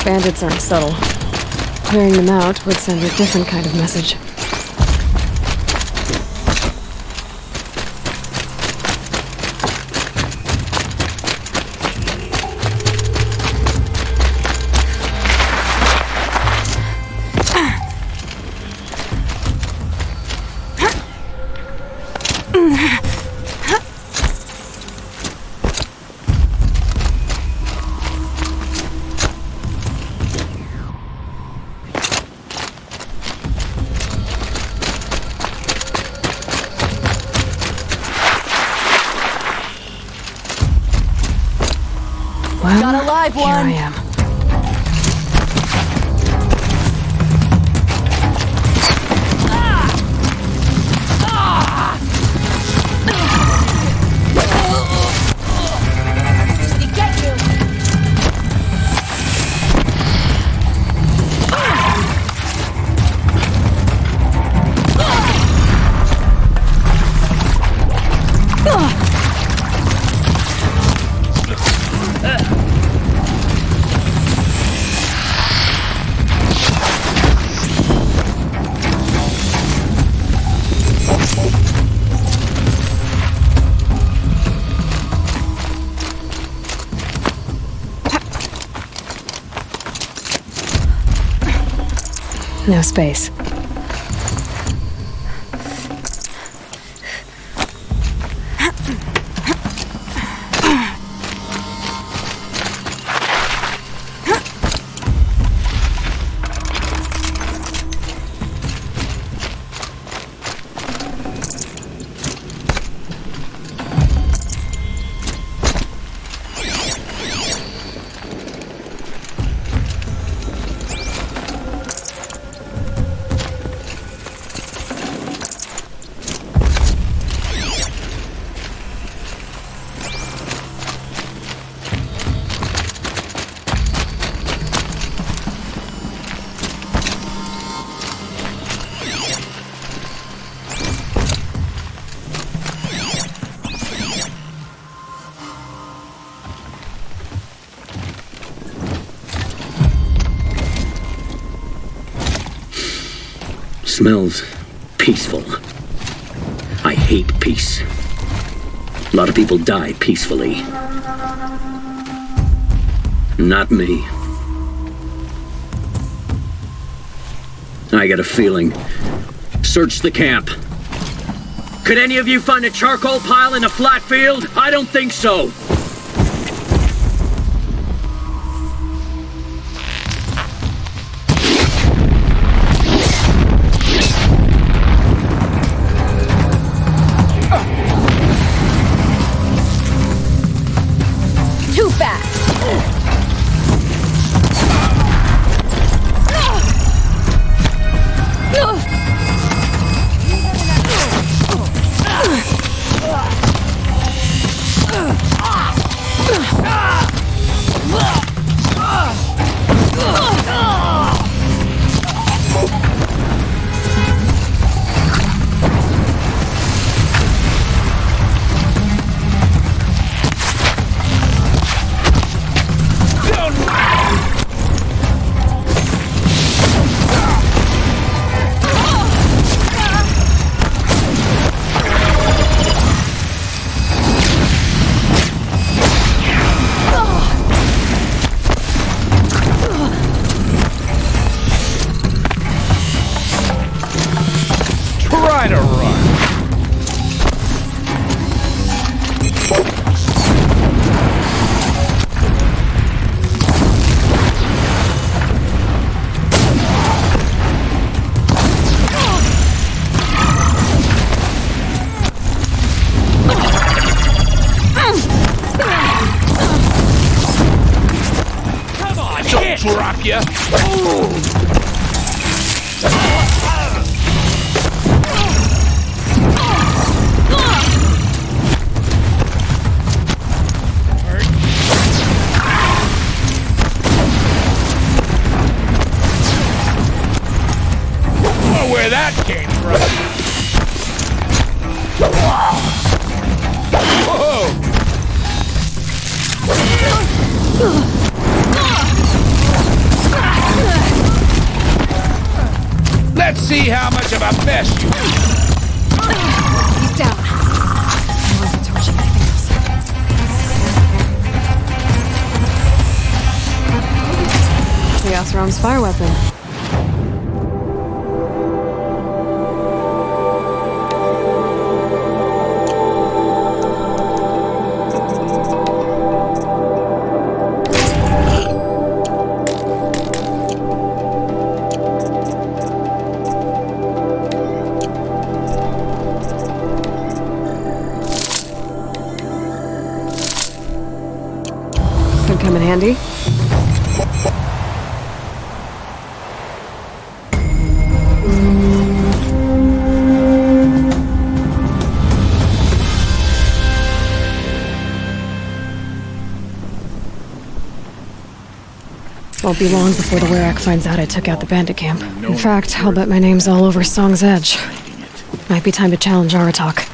Bandits aren't subtle. Clearing them out would send a different kind of message. Well, got a live here one. I am. Did he get you? No space. Smells peaceful. I hate peace. A lot of people die peacefully. Not me. I got a feeling. Search the camp. Could any of you find a charcoal pile in a flat field? I don't think so. Too fast. drop ya! Ooh. Where that came from. Whoa! Let's see how much of a mess you He's down. I wasn't torching anything else. Chaos Realm's fire weapon. Could come in handy. Won't be long before the Werak finds out I took out the bandit camp. In fact, I'll bet my name's all over Song's Edge. Might be time to challenge Aratak.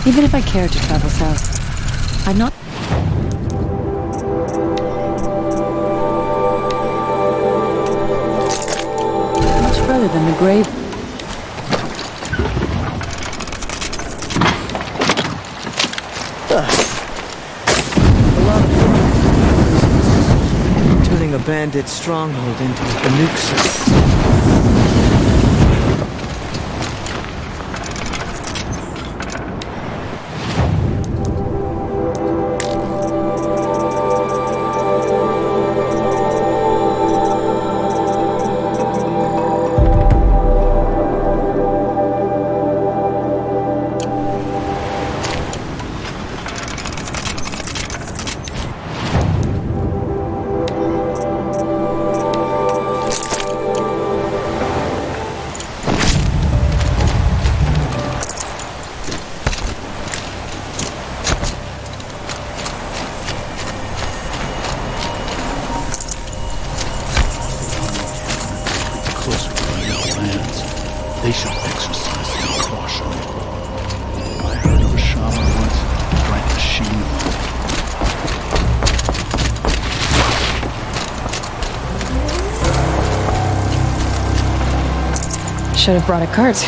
Even if I cared to travel south, I'd not... much further than the grave. Turning a bandit stronghold into a nuke site. They should exercise some caution. I heard of a shaman once who drank a sheen of Should have brought a cart.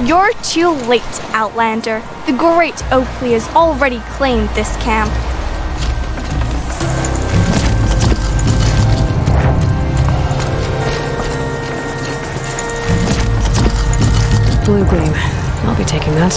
You're too late, Outlander. The Great Oakley has already claimed this camp. Blue gleam. I'll be taking that.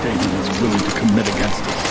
Satan is willing to commit against us.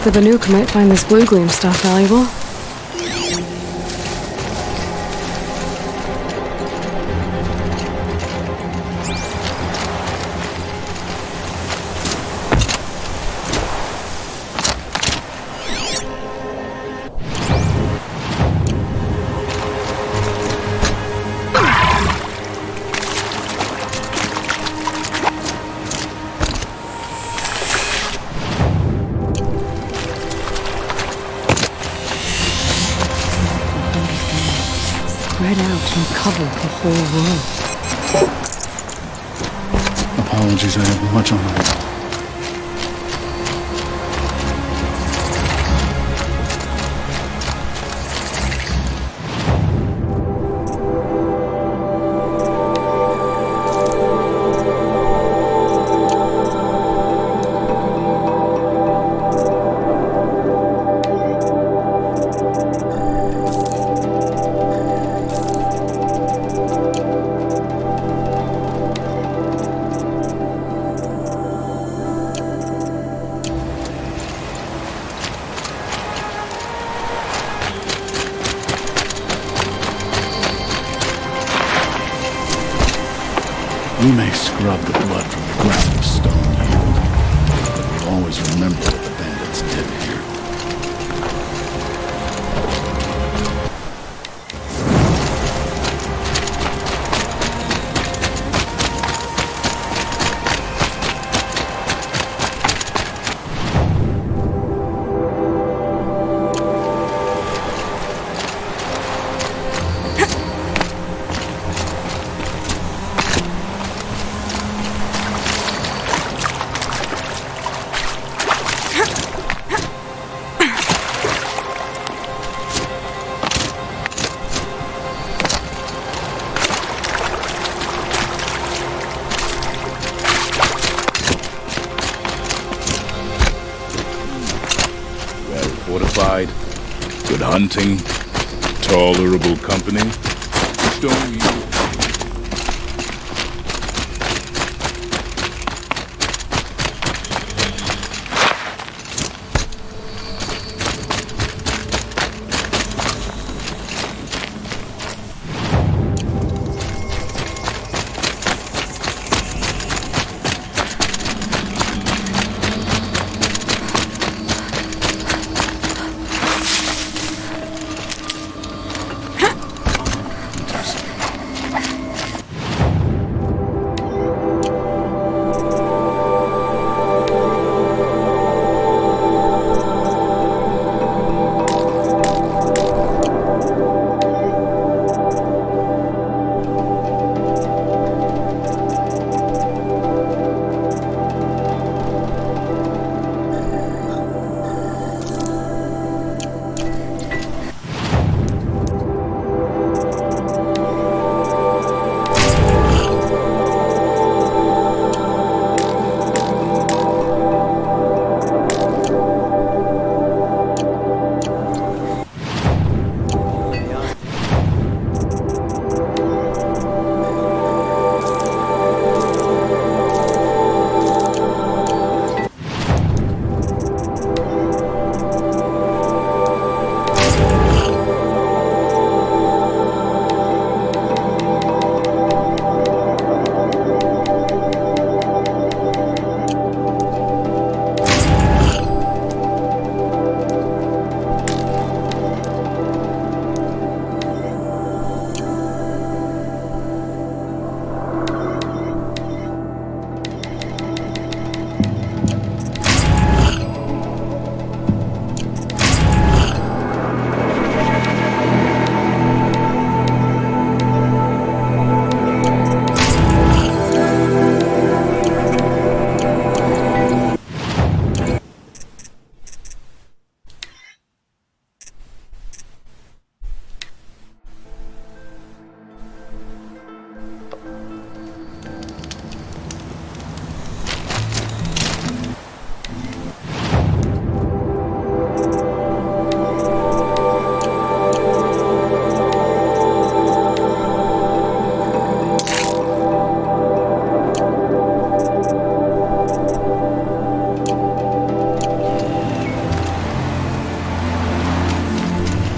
The Banuk might find this blue gleam stuff valuable. Spread out and covered the whole room. Apologies, I have much on my mind. We may scrub the blood from the ground with stone here, but we'll always remember what the bandits did here. Fortified, good hunting, tolerable company. Don't you?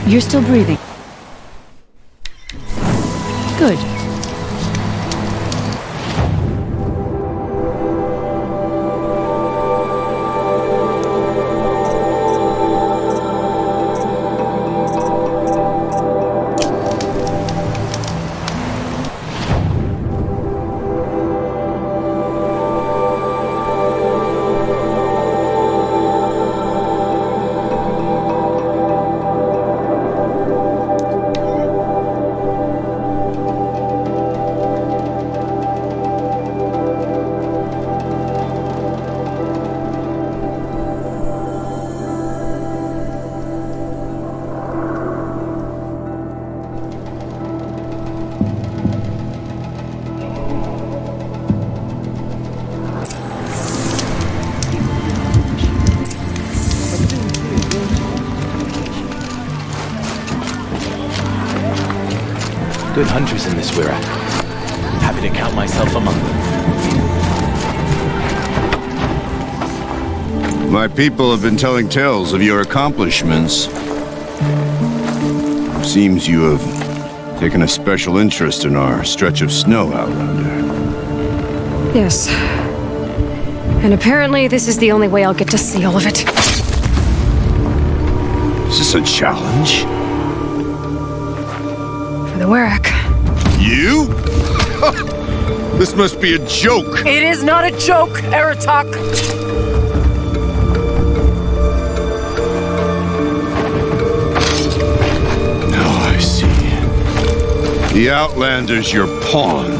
You're still breathing. Good. Good hunters in this Wirac. Happy to count myself among them. My people have been telling tales of your accomplishments. Seems you have taken a special interest in our stretch of snow, Outlander. Yes. And apparently this is the only way I'll get to see all of it. Is this a challenge? For the Wirac. You? This must be a joke. It is not a joke, Aratak. Now I see. The Outlander's your pawn.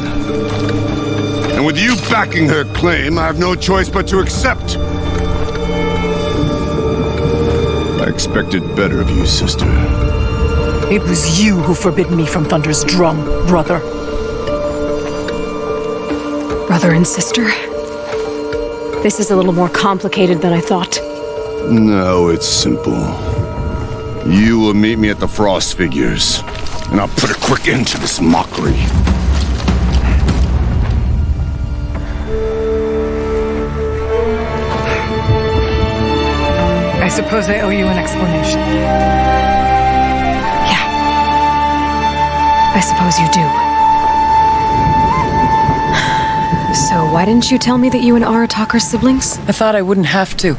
And with you backing her claim, I have no choice but to accept. I expected better of you, sister. It was you who forbid me from Thunder's drum, brother. Brother and sister? This is a little more complicated than I thought. No, it's simple. You will meet me at the Frost Figures, and I'll put a quick end to this mockery. I suppose I owe you an explanation. I suppose you do. So why didn't you tell me that you and Aratak are siblings? I thought I wouldn't have to.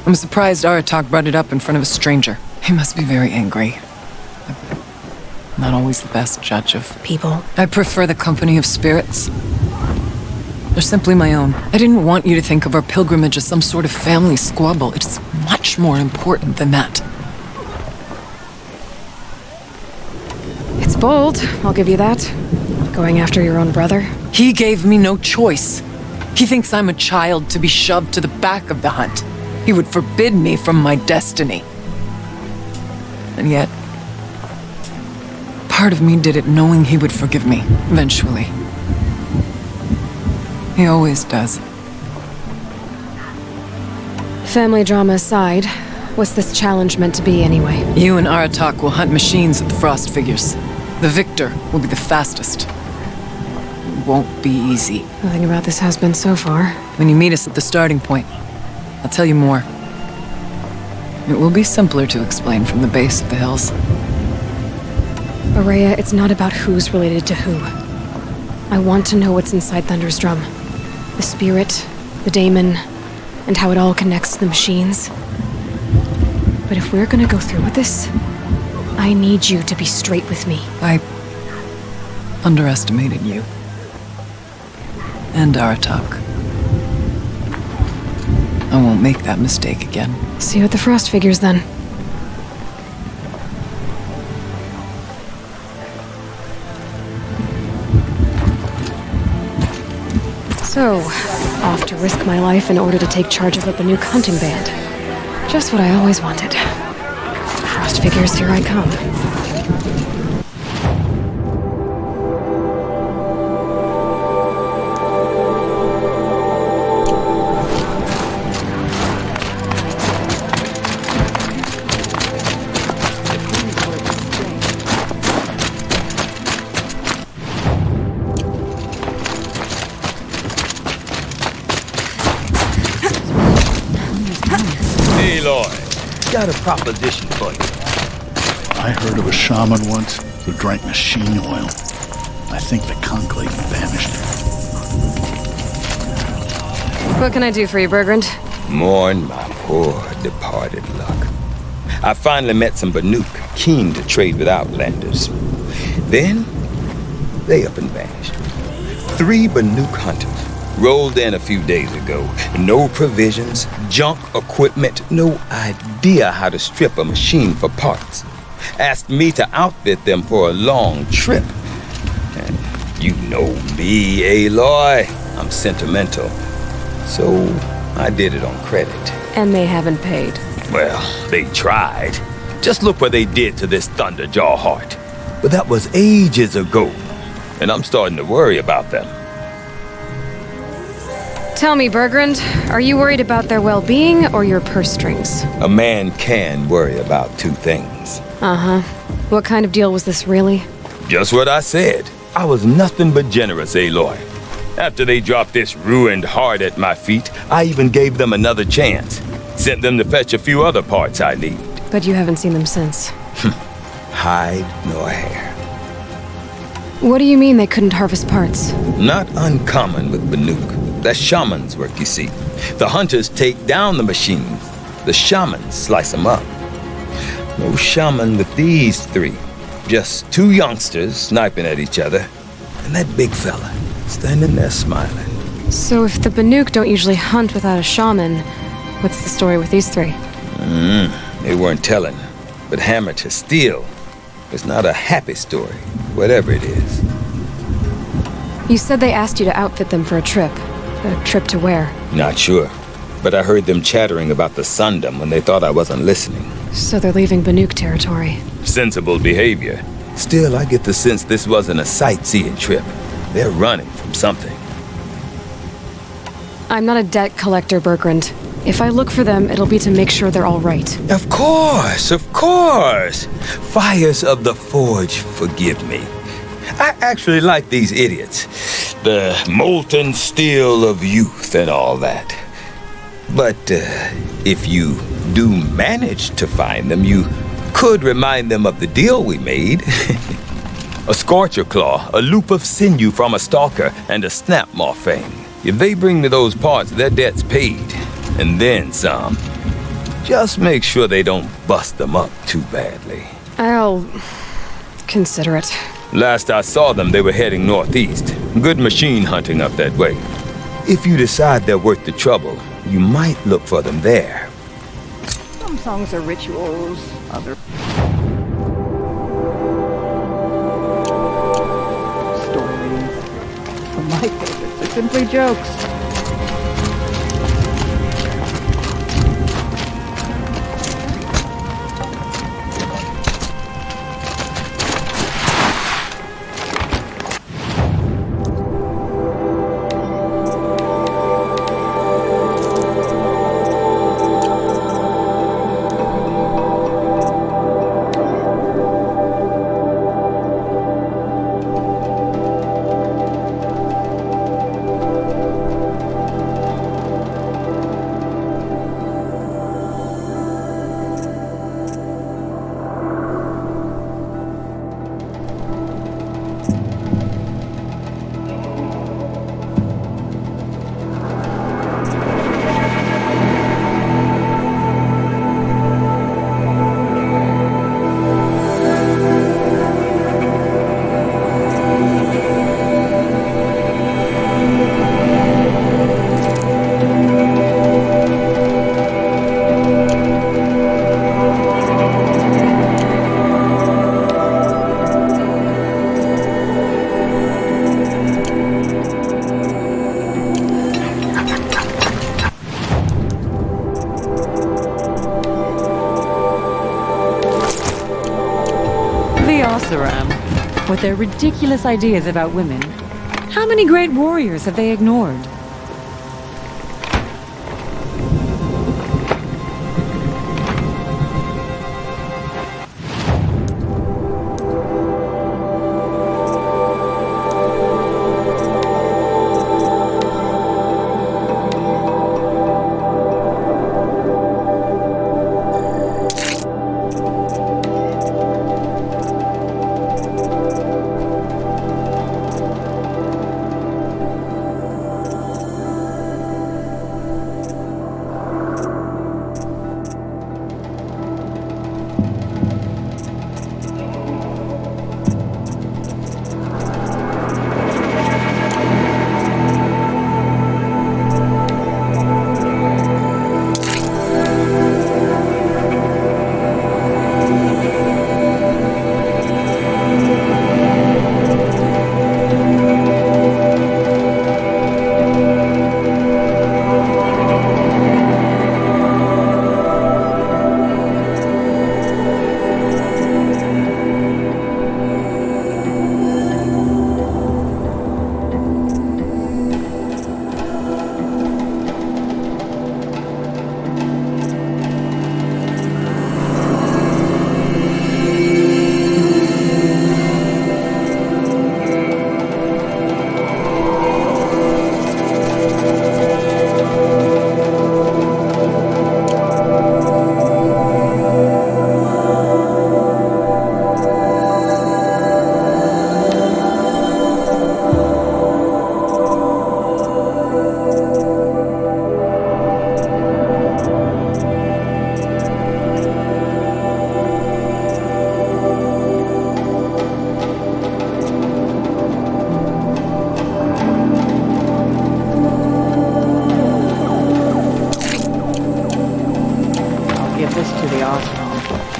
I'm surprised Aratak brought it up in front of a stranger. He must be very angry. I'm not always the best judge of people. I prefer the company of spirits. They're simply my own. I didn't want you to think of our pilgrimage as some sort of family squabble. It's much more important than that. It's bold, I'll give you that. Going after your own brother. He gave me no choice. He thinks I'm a child to be shoved to the back of the hunt. He would forbid me from my destiny. And yet, part of me did it knowing he would forgive me, eventually. He always does. Family drama aside, what's this challenge meant to be anyway? You and Aratak will hunt machines at the Frost Figures. The victor will be the fastest. It won't be easy. Nothing about this has been so far. When you meet us at the starting point, I'll tell you more. It will be simpler to explain from the base of the hills. Ourea, it's not about who's related to who. I want to know what's inside Thunder's drum. The spirit, the daemon, and how it all connects to the machines. But if we're gonna go through with this, I need you to be straight with me. I underestimated you. And Aratak. I won't make that mistake again. See you at the Frost Figures, then. So, off to risk my life in order to take charge of a Banuk hunting band. Just what I always wanted. Frost Figures, here I come. Aloy, got a proposition for you. I heard of a shaman once who drank machine oil. I think the conclave vanished. What can I do for you, Bergrand? Mourn my poor departed luck. I finally met some Banuk keen to trade with Outlanders. Then, they up and vanished. 3 Banuk hunters rolled in a few days ago. No provisions, junk equipment, no idea how to strip a machine for parts. Asked me to outfit them for a long trip. And you know me, Aloy. I'm sentimental. So I did it on credit. And they haven't paid. Well, they tried. Just look what they did to this Thunderjaw heart. But that was ages ago. And I'm starting to worry about them. Tell me, Bergrand, are you worried about their well-being or your purse strings? A man can worry about 2 things. Uh-huh. What kind of deal was this, really? Just what I said. I was nothing but generous, Aloy. After they dropped this ruined heart at my feet, I even gave them another chance. Sent them to fetch a few other parts I need. But you haven't seen them since. Hide nor hair. What do you mean they couldn't harvest parts? Not uncommon with Banuk. That's shaman's work, you see. The hunters take down the machines. The shamans slice them up. No shaman with these 3. Just 2 youngsters sniping at each other. And that big fella standing there smiling. So if the Banuk don't usually hunt without a shaman, what's the story with these 3? They weren't telling. But hammer to steel. It's not a happy story, whatever it is. You said they asked you to outfit them for a trip. A trip to where? Not sure. But I heard them chattering about the Sundom when they thought I wasn't listening. So they're leaving Banuk territory. Sensible behavior. Still, I get the sense this wasn't a sightseeing trip. They're running from something. I'm not a debt collector, Bergrand. If I look for them, it'll be to make sure they're all right. Of course, of course. Fires of the Forge, forgive me. I actually like these idiots. The molten steel of youth and all that. But if you do manage to find them, you could remind them of the deal we made. A scorcher claw, a loop of sinew from a stalker, and a snap morphine. If they bring me those parts, their debt's paid. And then some. Just make sure they don't bust them up too badly. I'll consider it. Last I saw them, they were heading northeast. Good machine hunting up that way. If you decide they're worth the trouble, you might look for them there. Some songs are rituals, other stories. For my favorites, they're simply jokes. With their ridiculous ideas about women, how many great warriors have they ignored?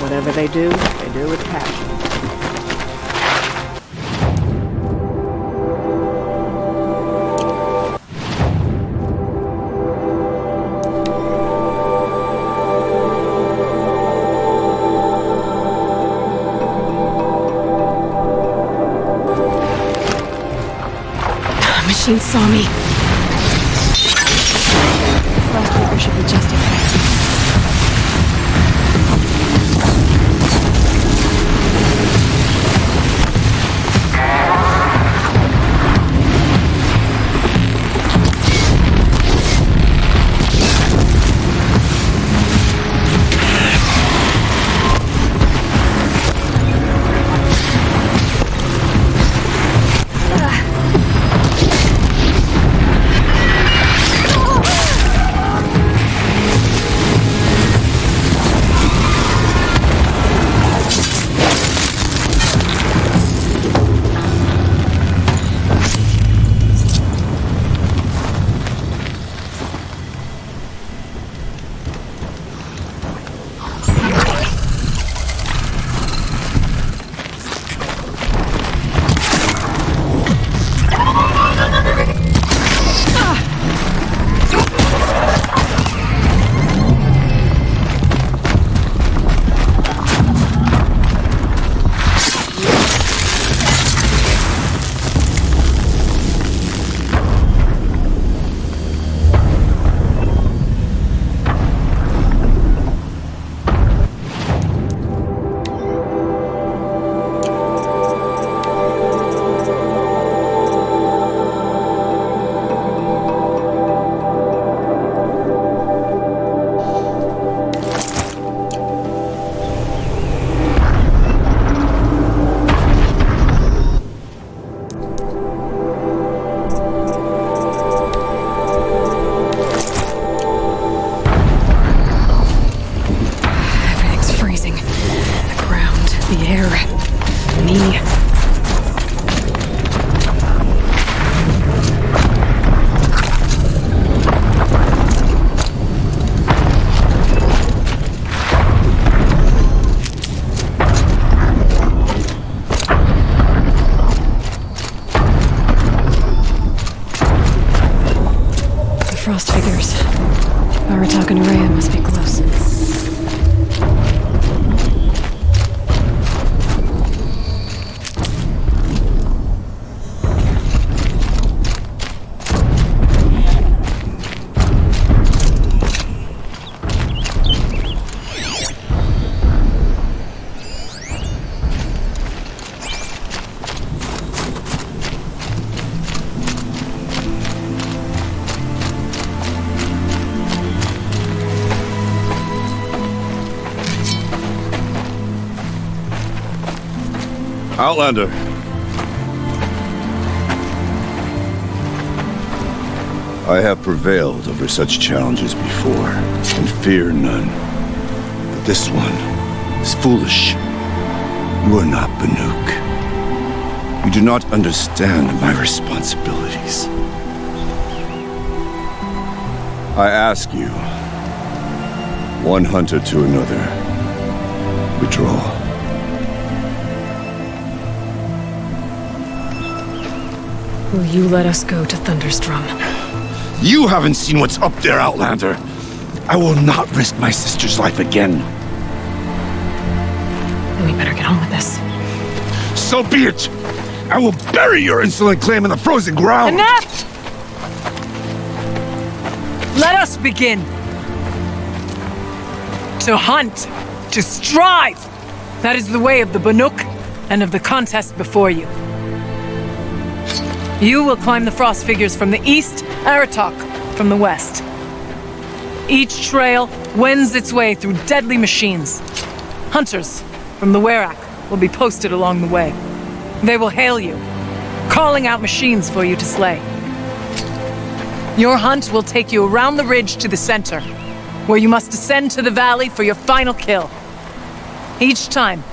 Whatever they do with passion. Machine saw me. Flashbreaker should be justified. Frost figures. Aratak and Rhea must be close. Outlander. I have prevailed over such challenges before, and fear none. But this one is foolish. You are not Banuk. You do not understand my responsibilities. I ask you, one hunter to another, withdraw. Will you let us go to Thunderstrom? You haven't seen what's up there, Outlander. I will not risk my sister's life again. Then we better get on with this. So be it! I will bury your insolent claim in the frozen ground! Enough! Let us begin! To hunt, to strive! That is the way of the Banuk and of the contest before you. You will climb the frost figures from the east, Aratak from the west. Each trail wends its way through deadly machines. Hunters from the Werak will be posted along the way. They will hail you, calling out machines for you to slay. Your hunt will take you around the ridge to the center, where you must descend to the valley for your final kill. Each time,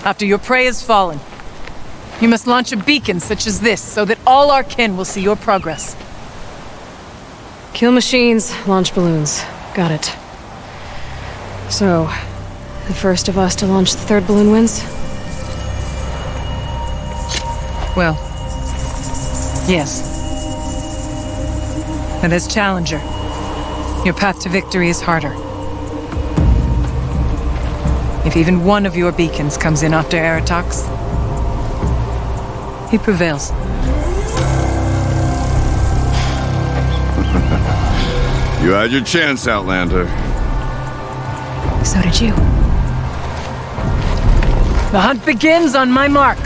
after your prey has fallen, you must launch a beacon such as this so that all our kin will see your progress. Kill machines, launch balloons. Got it. So, The first of us to launch the third balloon wins? Well, yes. But as Challenger, your path to victory is harder. If even one of your beacons comes in after Aratox, he prevails. You had your chance, Outlander. So did you. The hunt begins on my mark.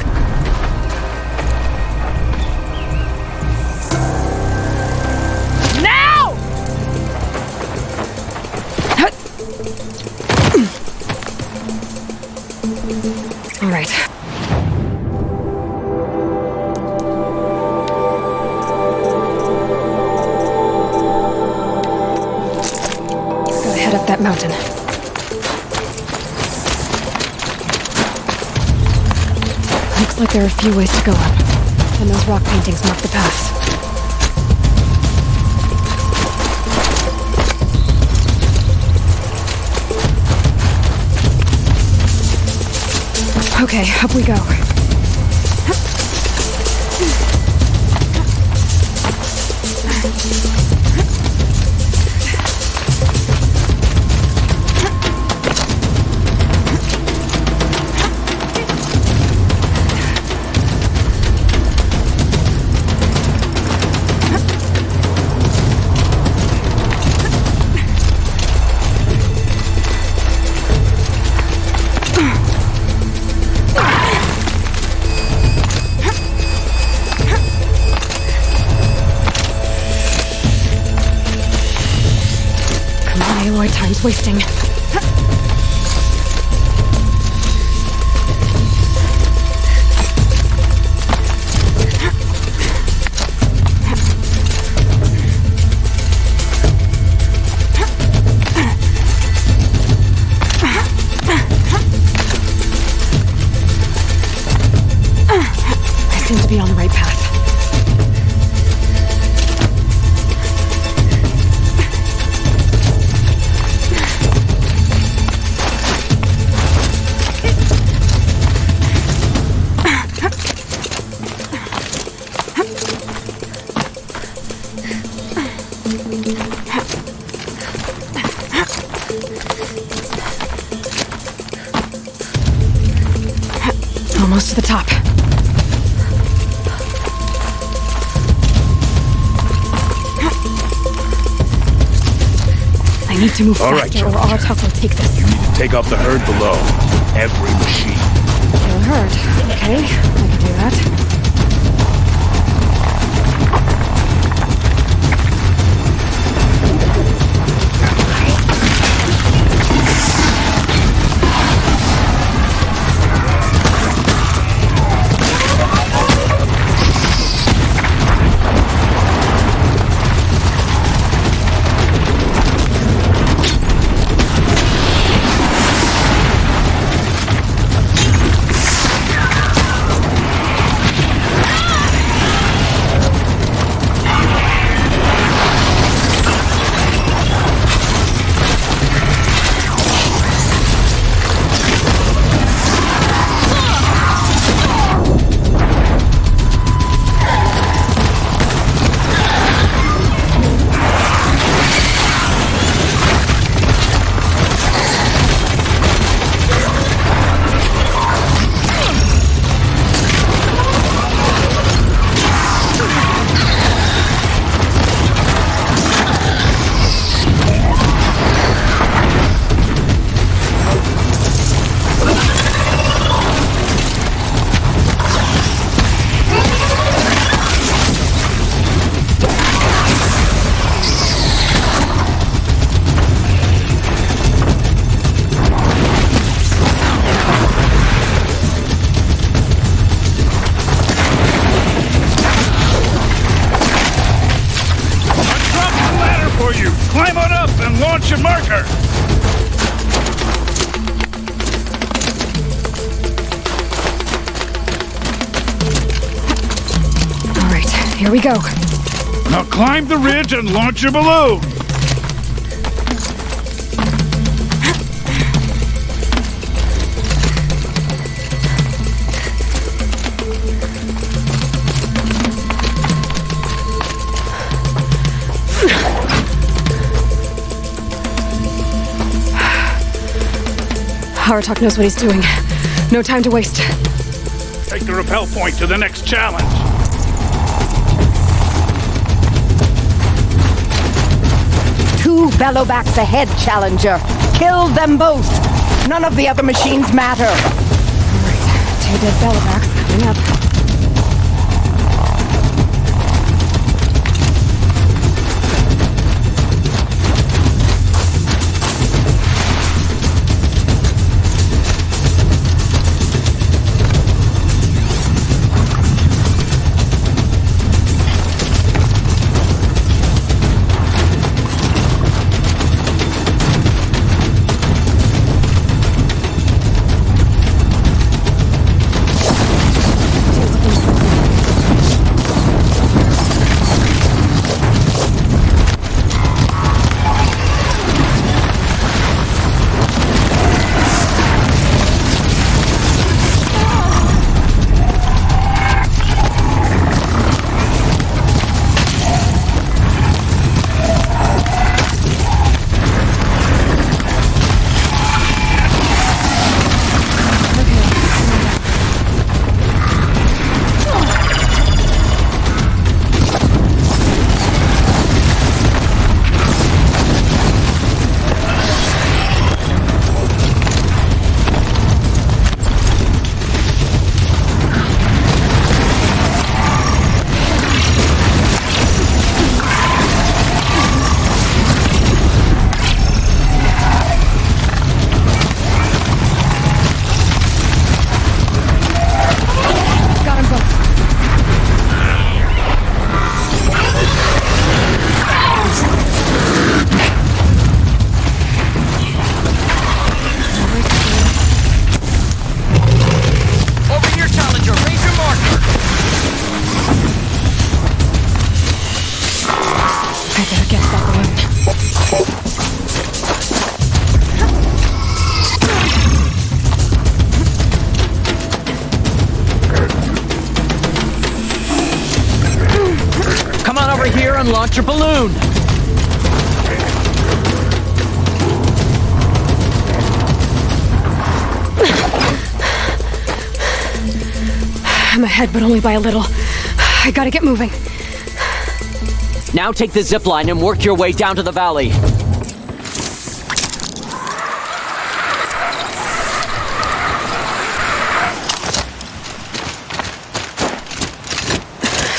Now! All right. Gotta head up that mountain. Looks like there are a few ways to go up, and those rock paintings mark the paths. Okay, up we go. Aloy, time's wasting. I seem to be on the right path. Almost to the top. I need to move All right, faster or Aratak will take this. You need to take out the herd below. Every machine. Kill a herd. Okay, I can do that. Climb on up and launch your marker! All right, here we go. Now climb the ridge and launch your balloon! Aratak knows what he's doing. No time to waste. Take the rappel point to the next challenge. Two Bellowbacks ahead, Challenger. Kill them both. None of the other machines matter. Alright, 2 dead Bellowbacks coming up. And launch your balloon! I'm ahead, but only by a little. I gotta get moving. Now take the zip line and work your way down to the valley.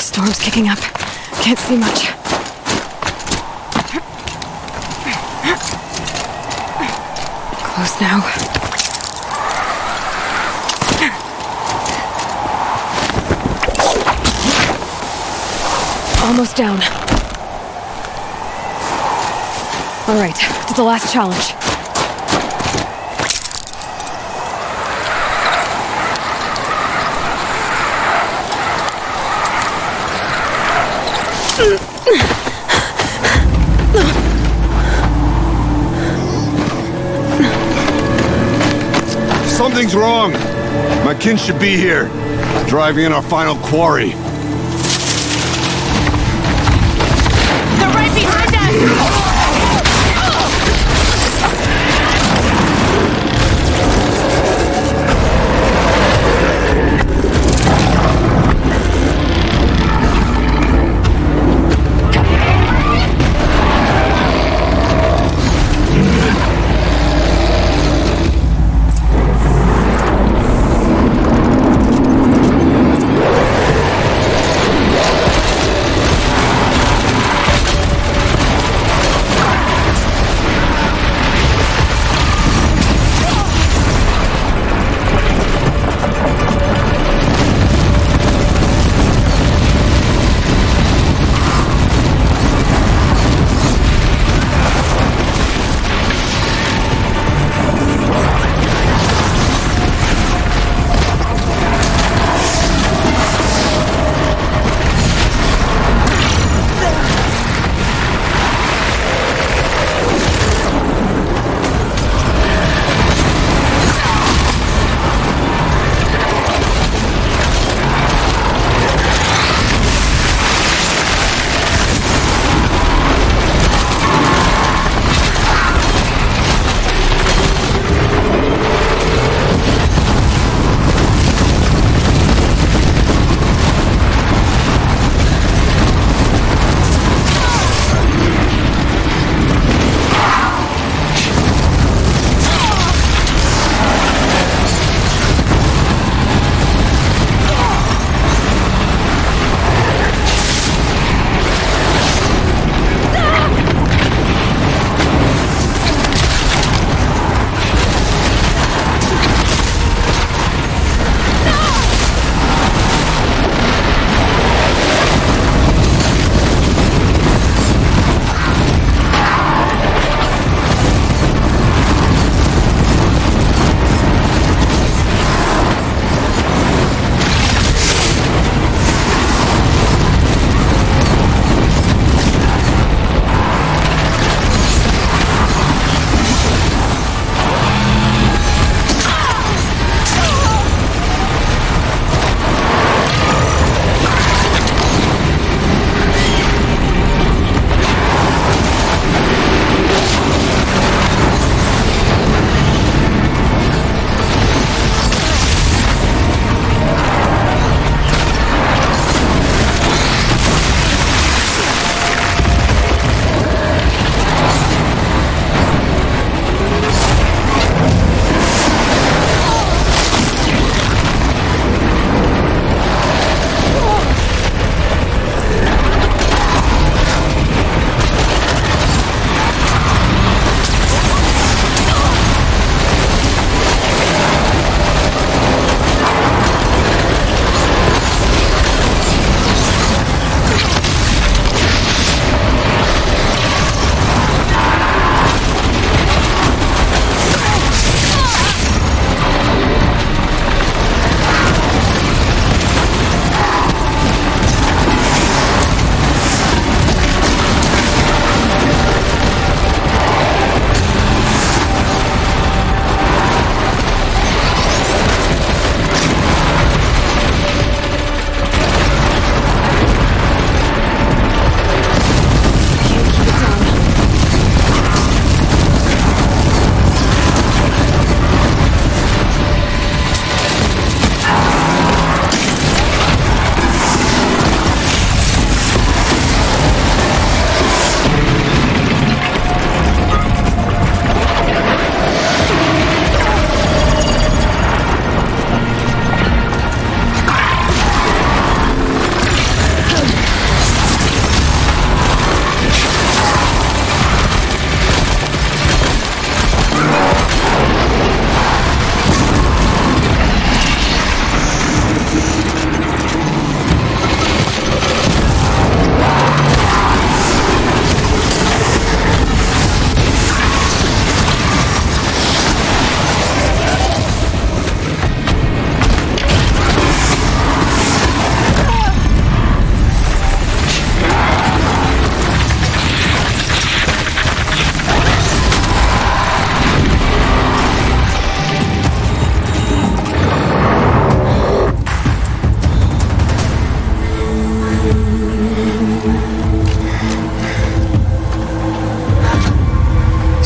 Storm's kicking up. Can't see much. Close now. Almost down. All right, to the last challenge. Something's wrong. My kin should be here, driving in our final quarry. They're right behind us!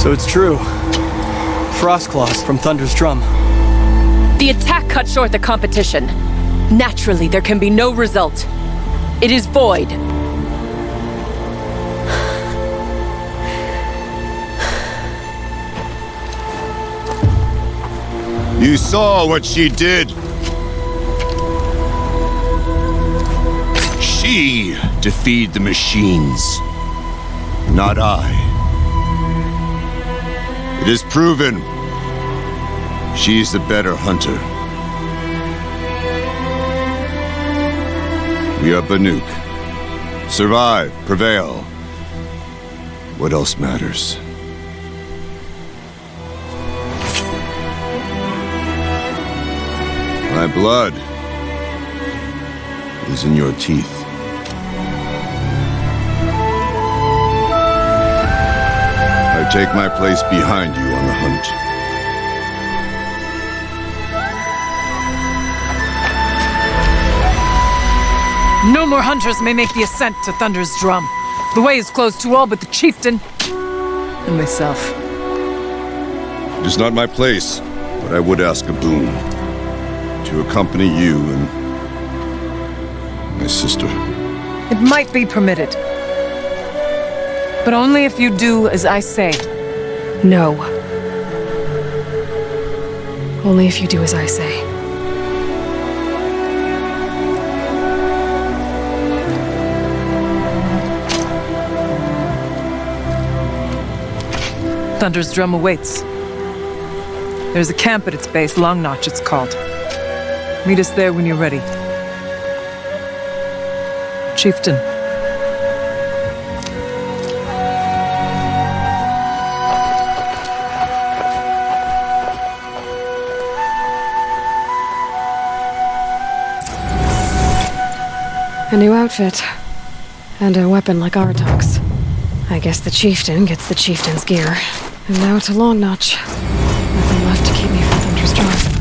So it's true. Frostclaws from Thunder's drum. The attack cut short the competition. Naturally, there can be no result. It is void. You saw what she did. She defeated the machines, not I. It is proven she is the better hunter. We are Banuk. Survive, prevail. What else matters? My blood is in your teeth. I take my place behind you on the hunt. No more hunters may make the ascent to Thunder's drum. The way is closed to all but the chieftain and myself. It is not my place, but I would ask a boon. To accompany you and my sister. It might be permitted. But only if you do as I say. No. Only if you do as I say. Thunder's drum awaits. There's a camp at its base, Long Notch it's called. Meet us there when you're ready. Chieftain. A new outfit. And a weapon like Artok's. I guess the chieftain gets the chieftain's gear. And now to Long Notch. Nothing left to keep me from Thunder's drum.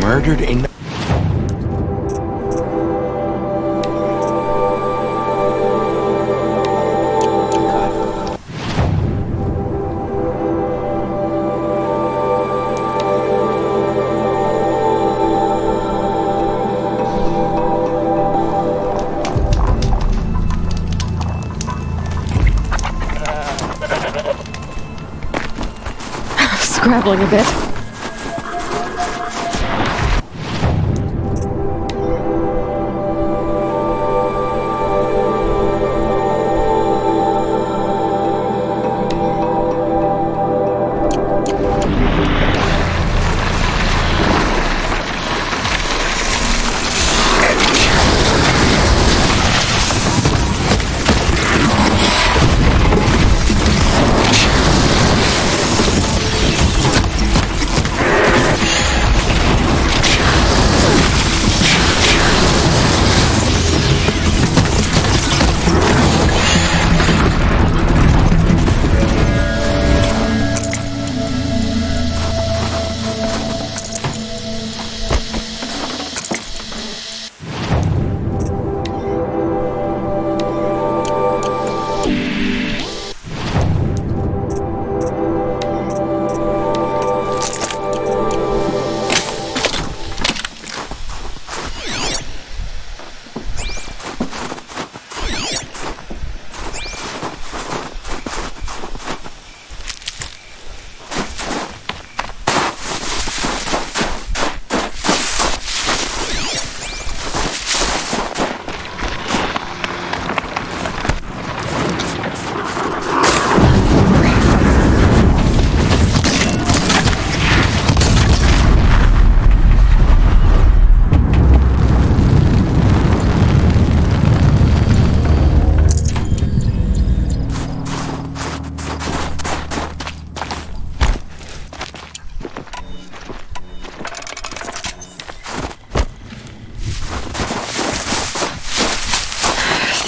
Murdered in... Scrabbling a bit.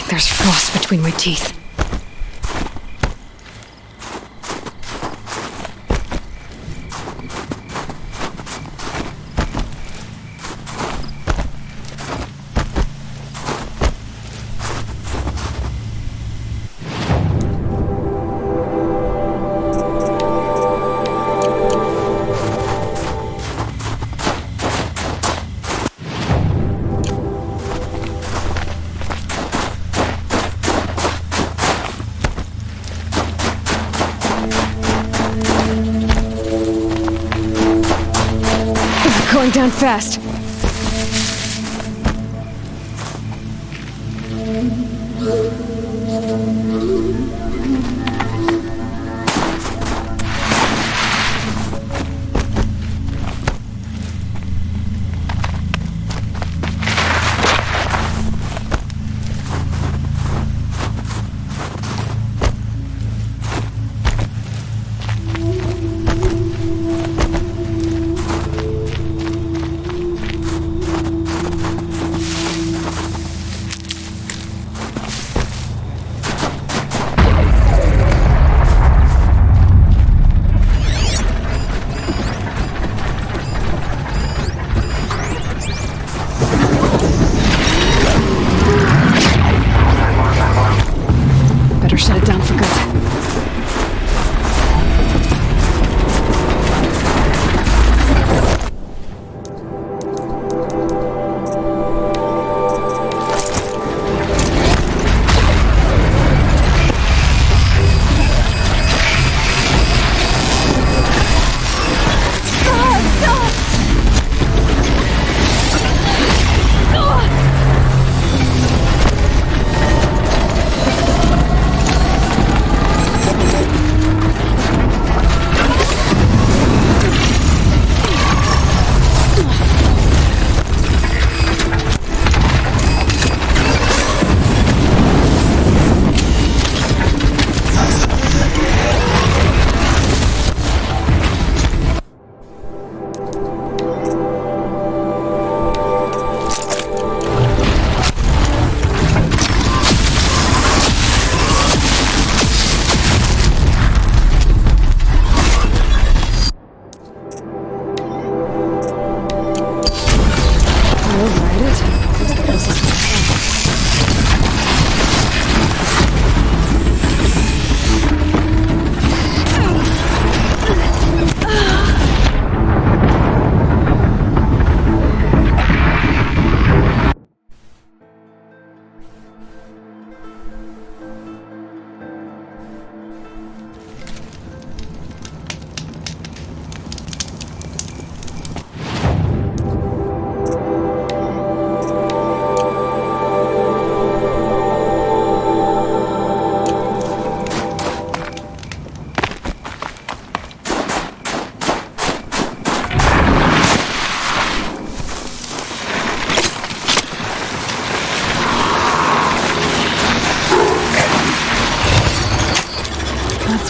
There's frost between my teeth. Going down fast.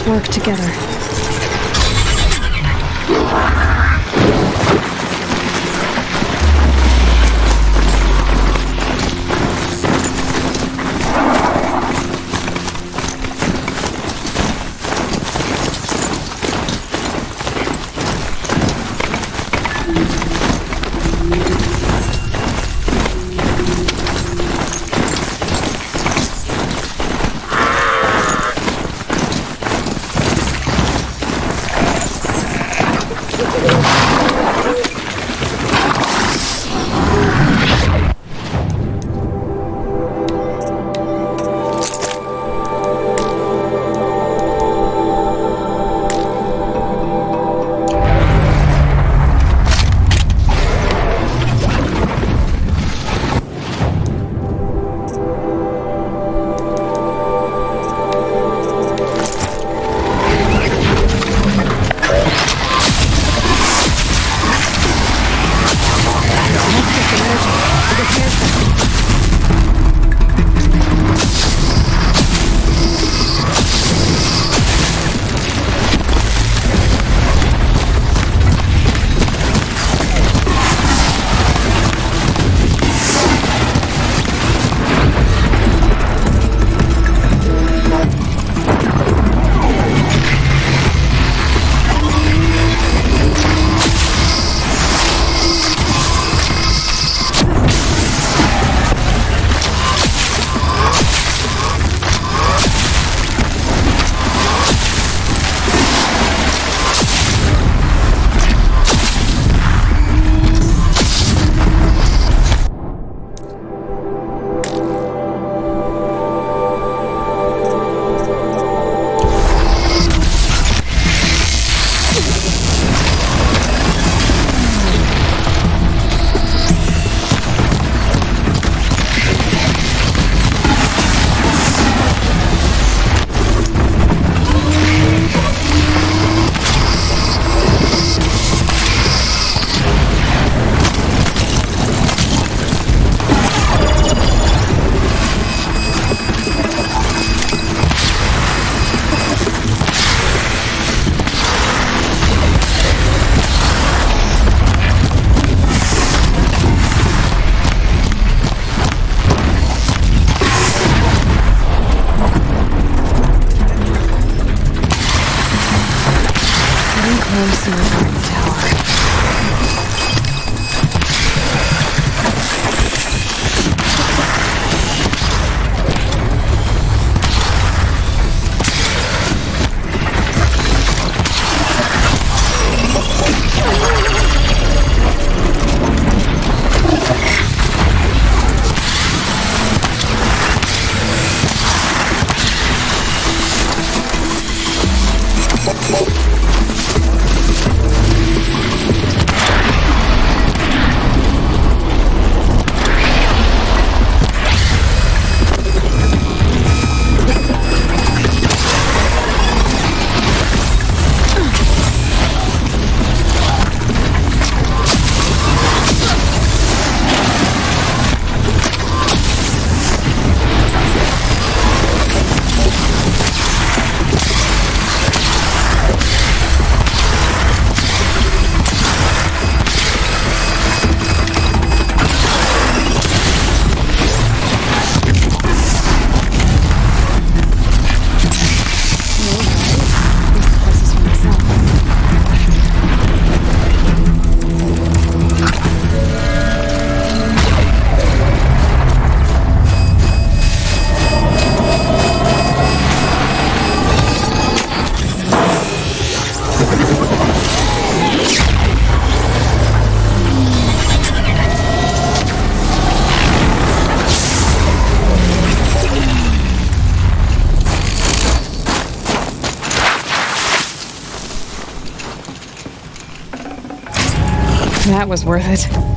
work together. That was worth it.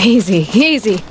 Easy, easy.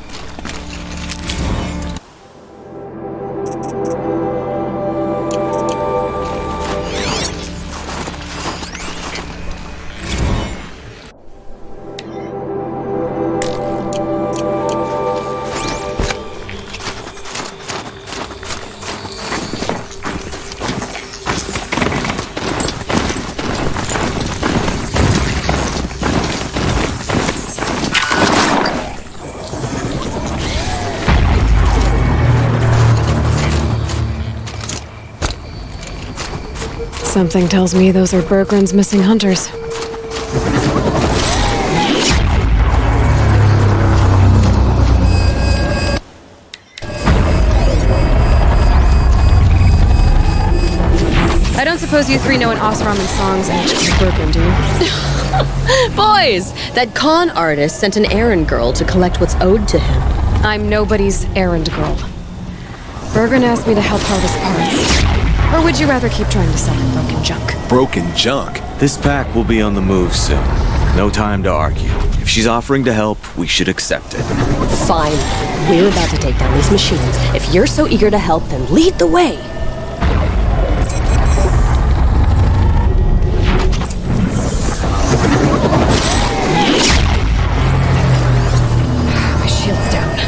Something tells me those are Bergrun's missing hunters. I don't suppose you three know an Osram and songs and Bergrun, do you? Boys, that con artist sent an errand girl to collect what's owed to him. I'm nobody's errand girl. Bergrun asked me to help harvest parts. Or would you rather keep trying to sell him broken junk? Broken junk? This pack will be on the move soon. No time to argue. If she's offering to help, we should accept it. Fine. We're about to take down these machines. If you're so eager to help, then lead the way. My shield's down.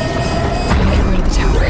I'm gonna get rid of the tower.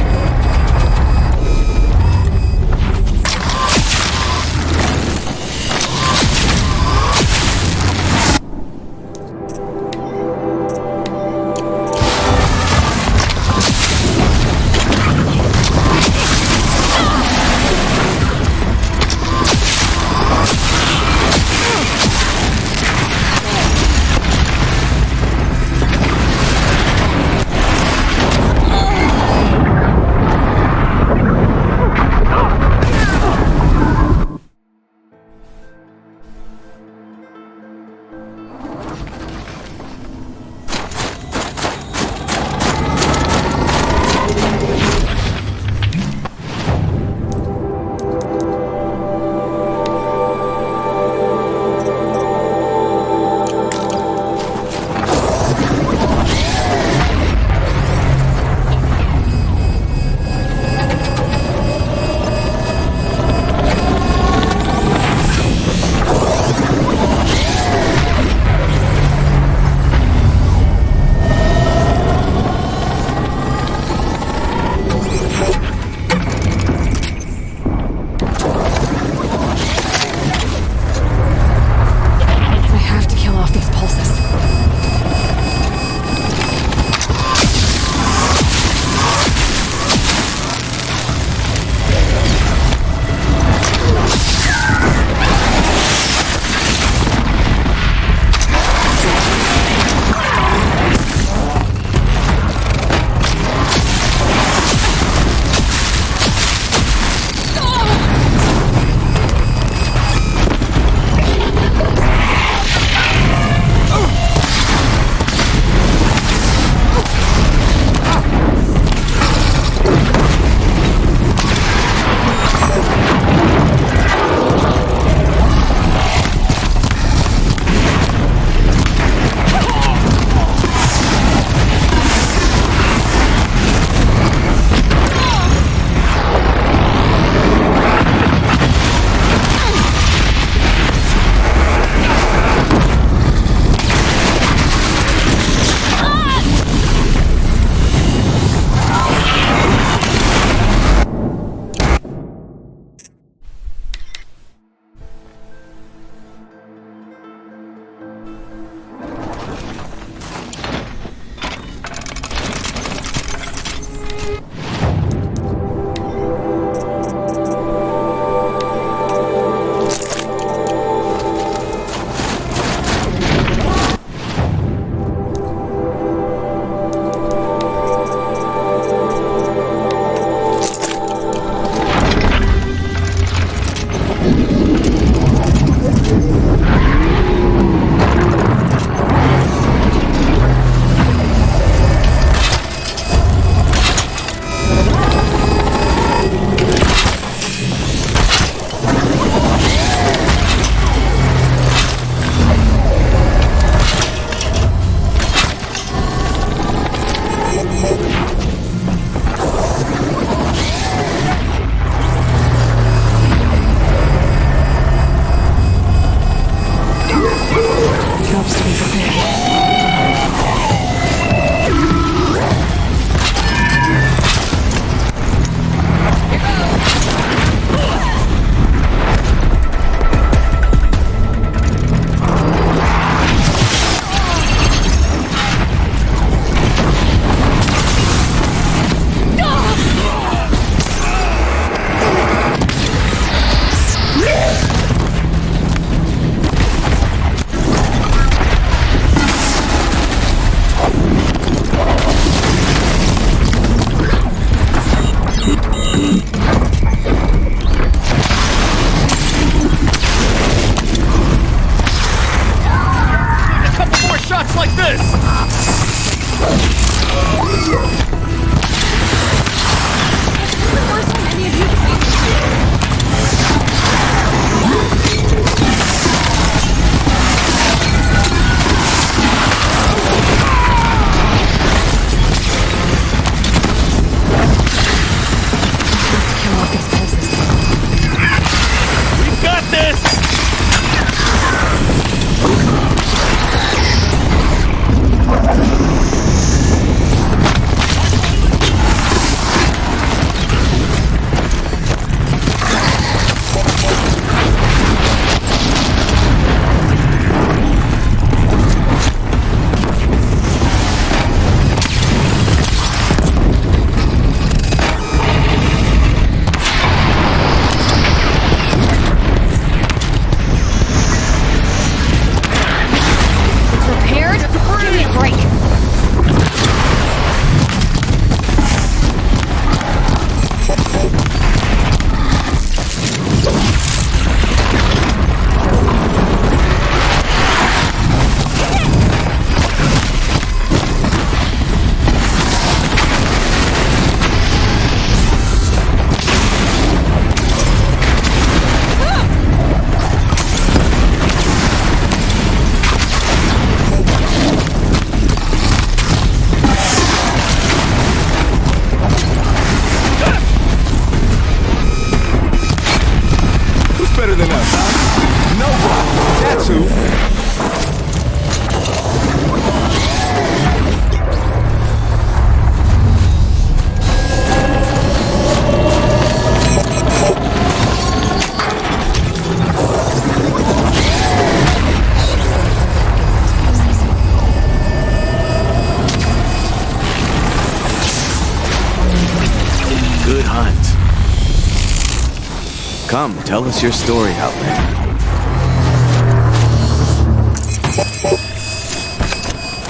Come, tell us your story, Outlander.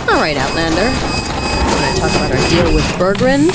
All right, Outlander. Want to talk about our deal with Bergrand?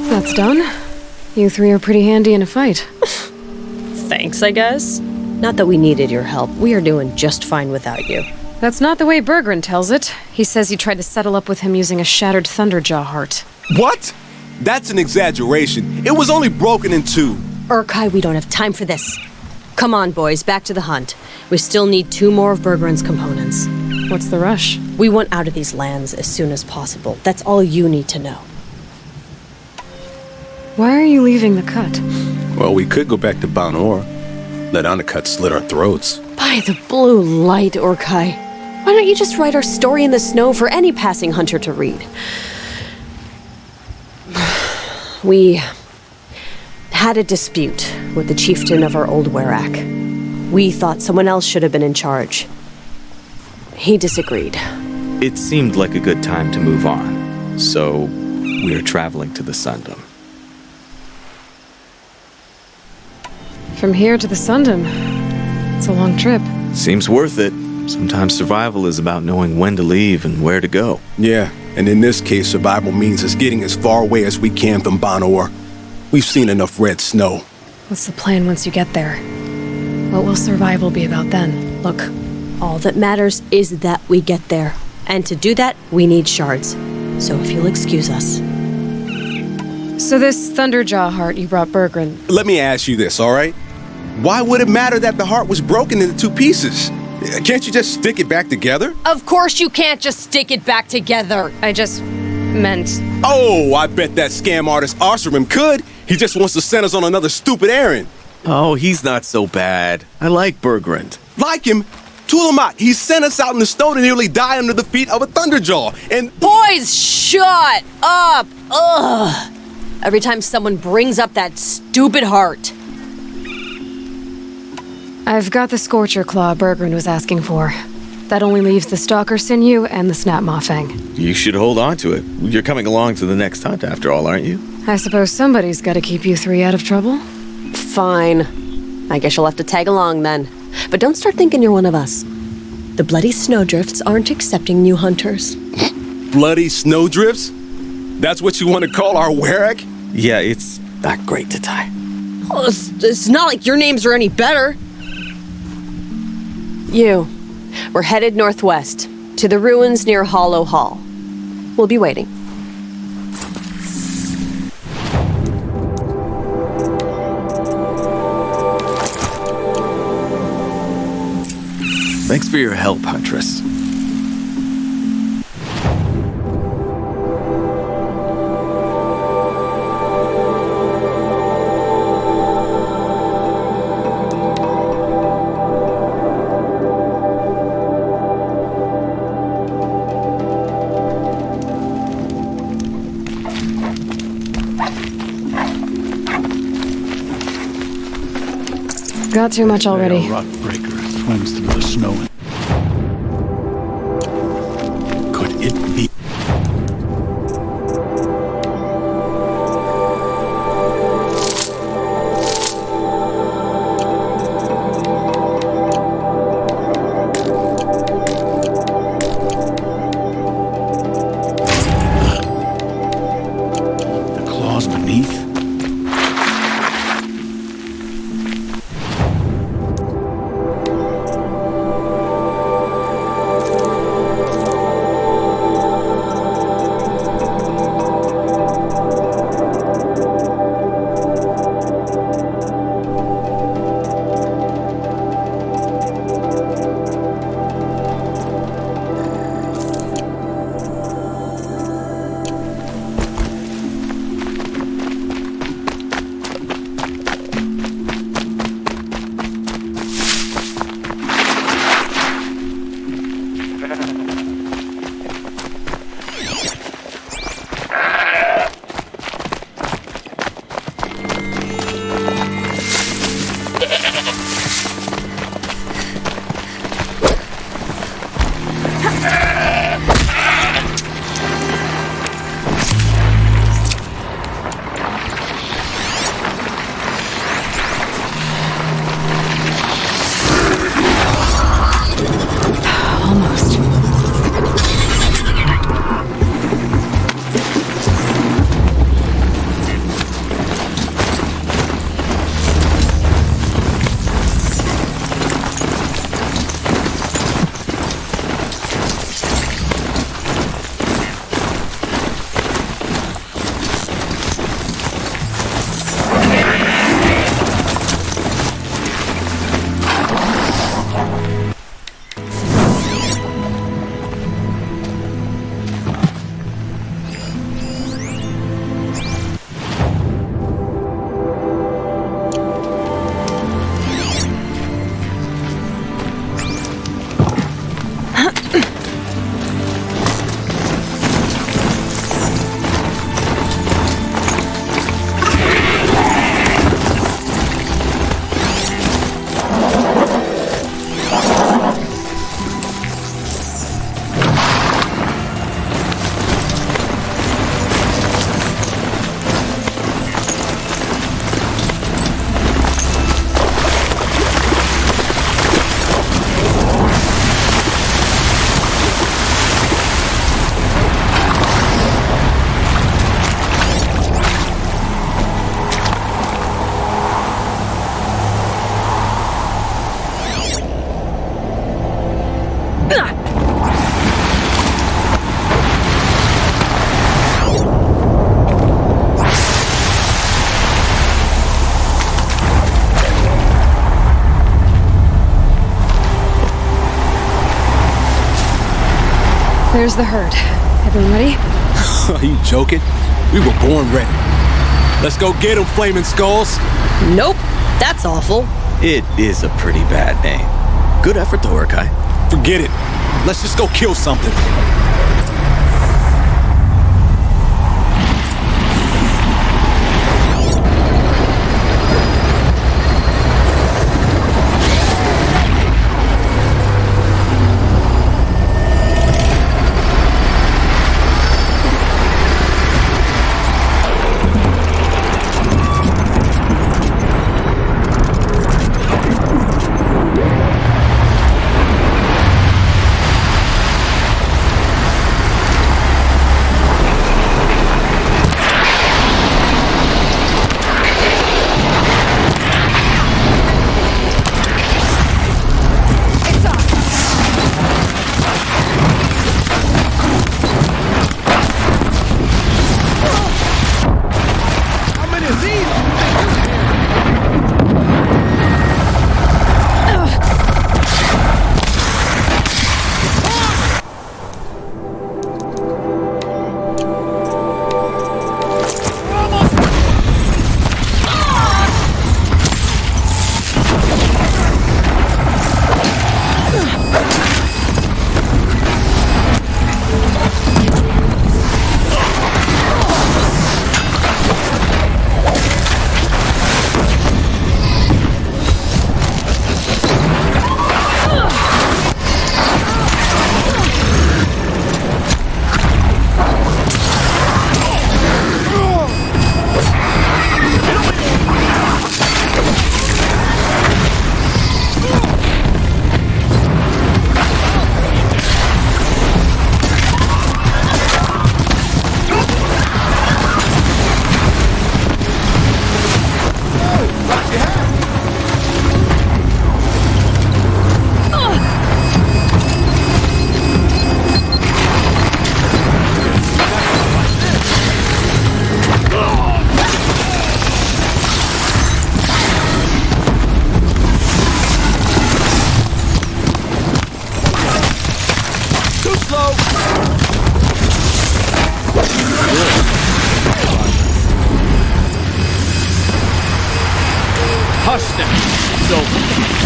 That's done. You three are pretty handy in a fight. Thanks, I guess. Not that we needed your help. We are doing just fine without you. That's not the way Bergrand tells it. He says you tried to settle up with him using a shattered Thunderjaw heart. What? That's an exaggeration. It was only broken in two. Urkai, we don't have time for this. Come on, boys, back to the hunt. We still need 2 more of Bergrand's components. What's the rush? We want out of these lands as soon as possible. That's all you need to know. Why are you leaving the cut? Well, we could go back to Banor. Let Undercut slit our throats. By the blue light, Urkai. Why don't you just write our story in the snow for any passing hunter to read? We had a dispute with the chieftain of our old Werak. We thought someone else should have been in charge. He disagreed. It seemed like a good time to move on, so we're traveling to the Sundom. From here to the Sundom. It's a long trip. Seems worth it. Sometimes survival is about knowing when to leave and where to go. Yeah, and in this case, survival means us getting as far away as we can from Banor. We've seen enough red snow. What's the plan once you get there? What will survival be about then? Look, all that matters is that we get there. And to do that, we need shards. So if you'll excuse us. So this Thunderjaw heart you brought Bergrand. Let me ask you this, all right? Why would it matter that the heart was broken into 2 pieces? Can't you just stick it back together? Of course you can't just stick it back together. I just meant... Oh, I bet that scam artist Arsarim could. He just wants to send us on another stupid errand. Oh, he's not so bad. I like Bergrand. Like him? Tulamat, he sent us out in the snow to nearly die under the feet of a Thunderjaw, and... Boys, shut up! Ugh! Every time someone brings up that stupid heart. I've got the Scorcher Claw Bergrand was asking for. That only leaves the Stalker Sinew and the Snapmaw Fang. You should hold on to it. You're coming along to the next hunt after all, aren't you? I suppose somebody's got to keep you 3 out of trouble. Fine. I guess you'll have to tag along then. But don't start thinking you're one of us. The Bloody Snowdrifts aren't accepting new hunters. Bloody Snowdrifts? That's what you want to call our Werak? Yeah, it's not great to tie. Oh, it's not like your names are any better. We're headed northwest, to the ruins near Hollow Hall. We'll be waiting. Thanks for your help, Huntress. Got too much already. Rock breaker swims through the snow. Could it be? The claws beneath? There's the herd. Everyone ready? Are you joking? We were born ready. Let's go get them, Flaming Skulls. Nope. That's awful. It is a pretty bad name. Good effort though, Urkai. Forget it. Let's just go kill something. Hush them. It's over.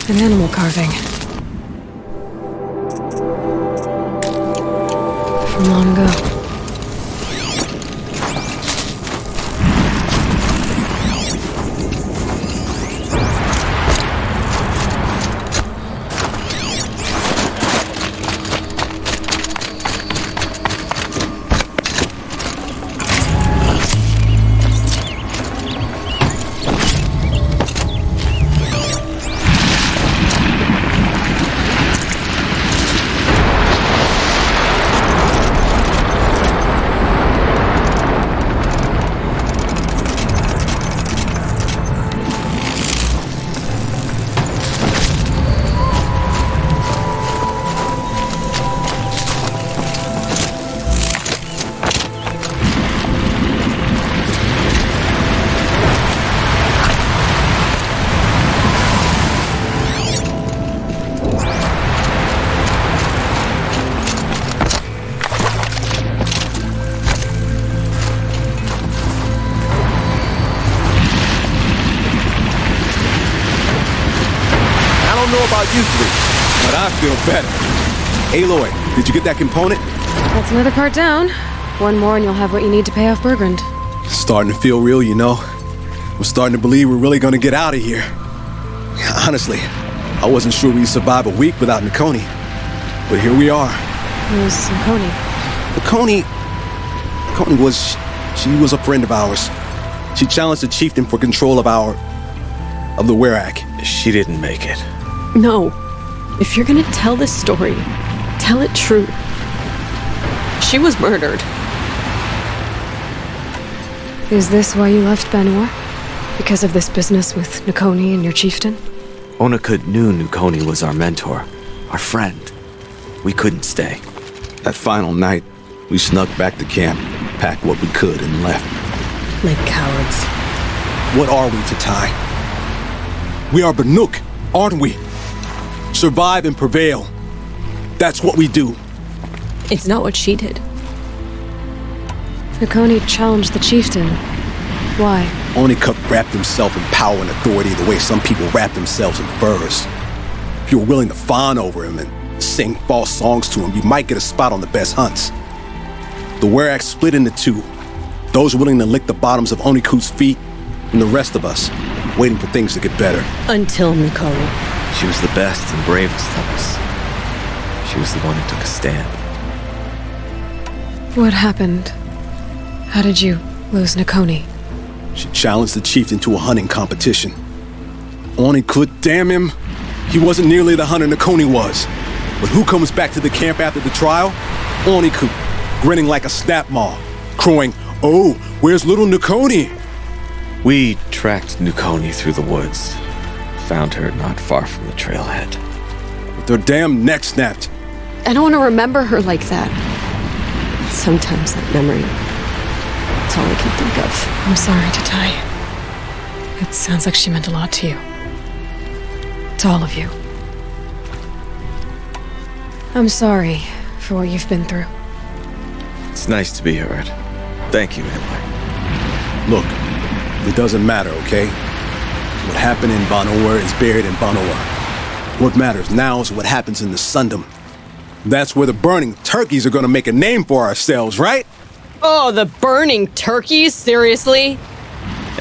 An animal carving. From long ago. I don't know about you three, but I feel better. Aloy, did you get that component? That's another part down. One more and you'll have what you need to pay off Bergrand. Starting to feel real, you know. I'm starting to believe we're really gonna get out of here. Honestly, I wasn't sure we'd survive a week without Nakoni. But here we are. Who's Nakoni? Nakoni was a friend of ours. She challenged the chieftain for control of the Werak. She didn't make it. No. If you're gonna tell this story, tell it true. She was murdered. Is this why you left Banor? Because of this business with Nakoni and your chieftain? Onakut knew Nakoni was our mentor, our friend. We couldn't stay. That final night, we snuck back to camp, packed what we could, and left. Like cowards. What are we, Tatai? We are Banuk, aren't we? Survive and prevail. That's what we do. It's not what she did. Nakoni challenged the chieftain. Why? Onakut wrapped himself in power and authority the way some people wrap themselves in furs. If you were willing to fawn over him and sing false songs to him, you might get a spot on the best hunts. The Werak split into two. Those willing to lick the bottoms of Onakut's feet, and the rest of us, waiting for things to get better. Until Nakoni. She was the best and bravest of us. She was the one who took a stand. What happened? How did you lose Nakoni? She challenged the chieftain to a hunting competition. Onakut, damn him, he wasn't nearly the hunter Nakoni was. But who comes back to the camp after the trial? Onakut, grinning like a snap maw, crowing, "Oh, where's little Nakoni?" We tracked Nakoni through the woods. Found her not far from the trailhead. With her damn neck snapped. I don't want to remember her like that. Sometimes that memory, that's all I can think of. I'm sorry, Tatai. It sounds like she meant a lot to you. To all of you. I'm sorry for what you've been through. It's nice to be heard. Thank you, Aloy. Look, it doesn't matter, okay? What happened in Banor is buried in Banor. What matters now is what happens in the Sundom. That's where the burning turkeys are gonna make a name for ourselves, right? Oh, the burning turkeys? Seriously?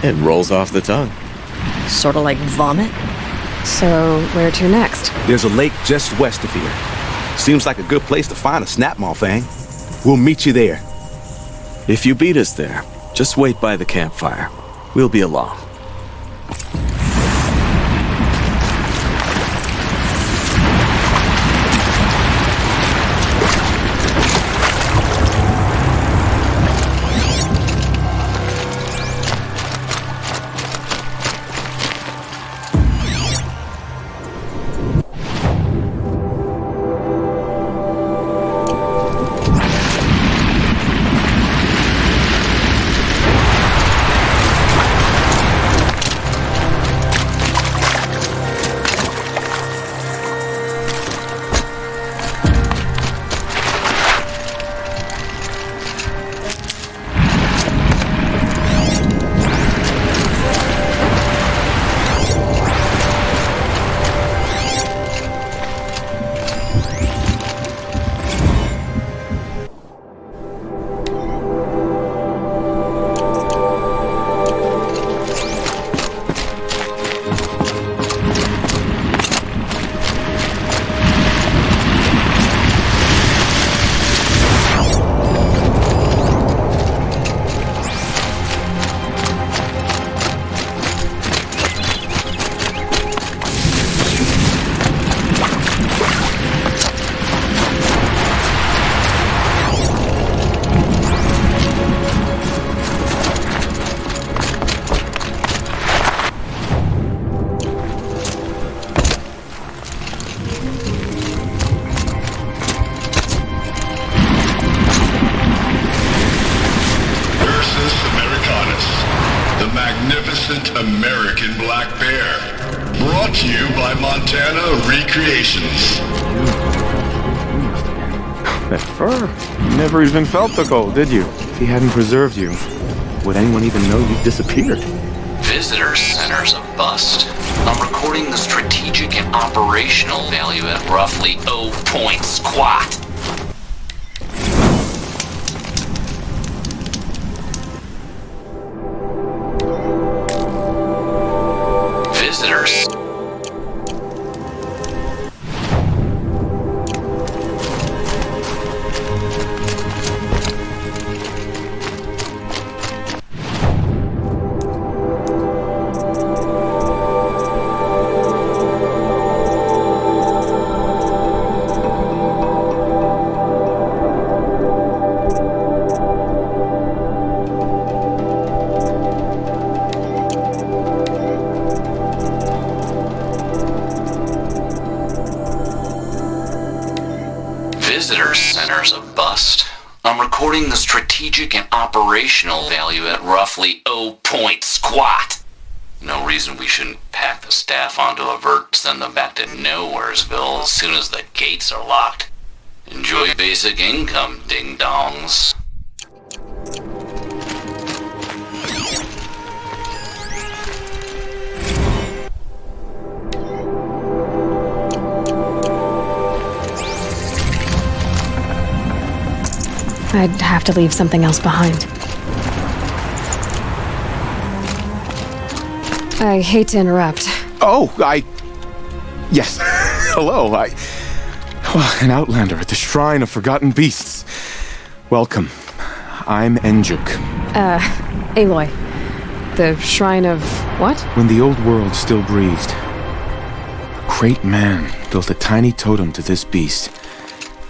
It rolls off the tongue. Sort of like vomit? So, where to next? There's a lake just west of here. Seems like a good place to find a snapmaw fang. We'll meet you there. If you beat us there, just wait by the campfire. We'll be along. American Black Bear. Brought to you by Montana Recreations. That fur. You never even felt the cold, did you? If he hadn't preserved you, would anyone even know you'd disappeared? Visitor Center's a bust. I'm recording the strategic and operational value at roughly 0 point squat. Visitors. Visitor Center's a bust. I'm recording the strategic and operational value at roughly 0 point squat. No reason we shouldn't pack the staff onto a vert, send them back to Nowheresville as soon as the gates are locked. Enjoy basic income, ding-dongs. I'd have to leave something else behind. I hate to interrupt. Oh, Yes. Hello, an outlander at the Shrine of Forgotten Beasts. Welcome. I'm Enjuk. Aloy. The Shrine of what? When the old world still breathed, a great man built a tiny totem to this beast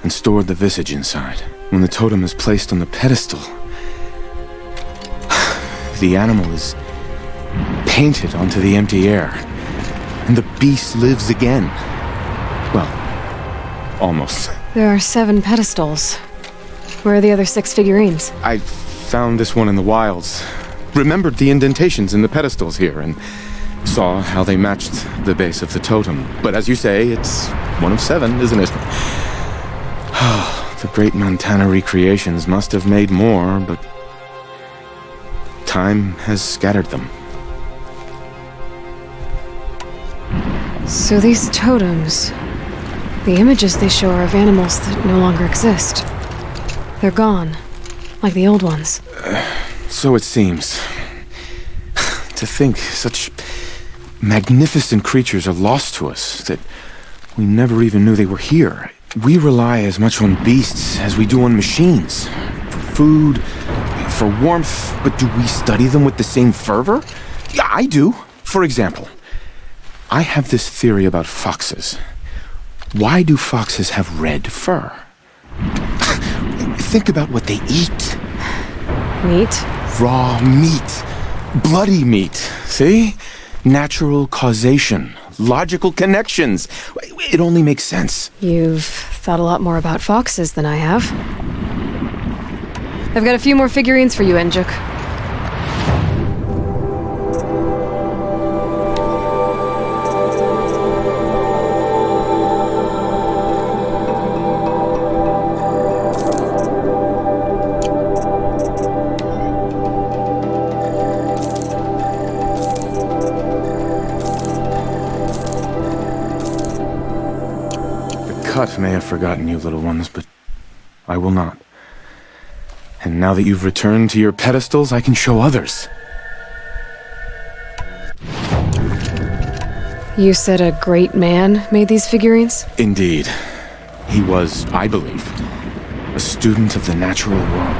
and stored the visage inside. When the totem is placed on the pedestal, the animal is painted onto the empty air, and the beast lives again. Well, almost. There are 7 pedestals. Where are the other 6 figurines? I found this one in the wilds, remembered the indentations in the pedestals here, and saw how they matched the base of the totem. But as you say, it's one of 7, isn't it? The great Montana Recreations must have made more, but time has scattered them. So these totems, the images they show are of animals that no longer exist. They're gone, like the old ones. So it seems. To think such magnificent creatures are lost to us, that we never even knew they were here. We rely as much on beasts as we do on machines. For food, for warmth, but do we study them with the same fervor? Yeah, I do. For example, I have this theory about foxes. Why do foxes have red fur? Think about what they eat. Meat? Raw meat. Bloody meat. See? Natural causation. Logical connections. It only makes sense. You've thought a lot more about foxes than I have. I've got a few more figurines for you, Enjuk. Cut may have forgotten you, little ones, but I will not. And now that you've returned to your pedestals, I can show others. You said a great man made these figurines? Indeed. He was, I believe, a student of the natural world.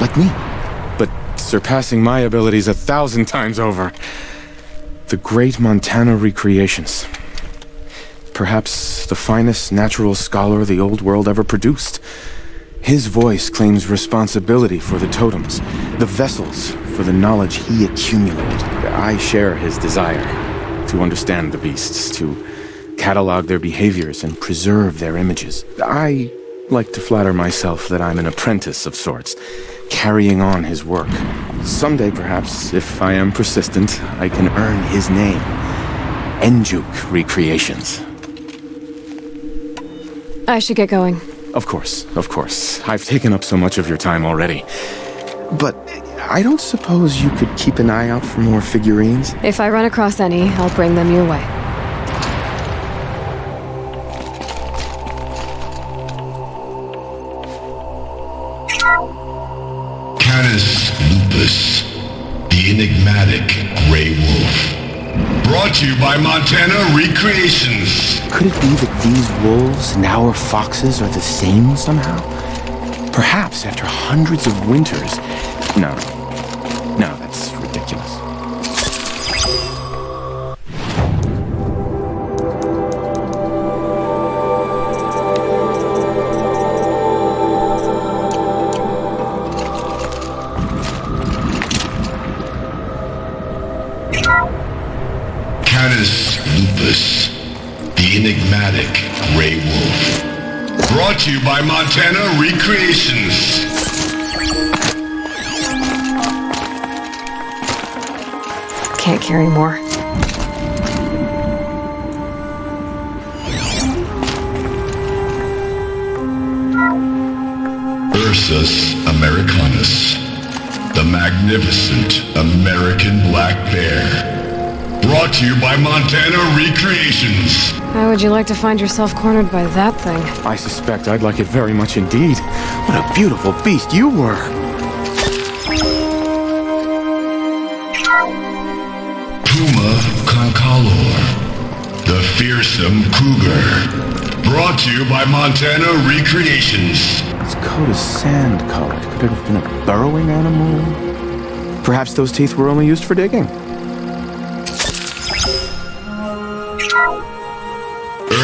Like me. But surpassing my abilities 1,000 times over. The Great Montana Recreations. Perhaps the finest natural scholar the old world ever produced. His voice claims responsibility for the totems, the vessels for the knowledge he accumulated. I share his desire to understand the beasts, to catalog their behaviors and preserve their images. I like to flatter myself that I'm an apprentice of sorts, carrying on his work. Someday, perhaps, if I am persistent, I can earn his name. Enjuk Recreations. I should get going. Of course, of course. I've taken up so much of your time already. But I don't suppose you could keep an eye out for more figurines? If I run across any, I'll bring them your way. Canis lupus, the enigmatic Grey Wolf. Brought to you by Montana Recreations. Could it be that these wolves and our foxes are the same somehow? Perhaps after hundreds of winters. No, that's ridiculous. Canis lupus, the enigmatic Grey Wolf. Brought to you by Montana Recreations. Can't carry more. Ursus americanus, the magnificent American black bear. Brought to you by Montana Recreations. How would you like to find yourself cornered by that thing? I suspect I'd like it very much indeed. What a beautiful beast you were! Puma concalor, the fearsome cougar. Brought to you by Montana Recreations. Its coat is sand-colored. Could it have been a burrowing animal? Perhaps those teeth were only used for digging.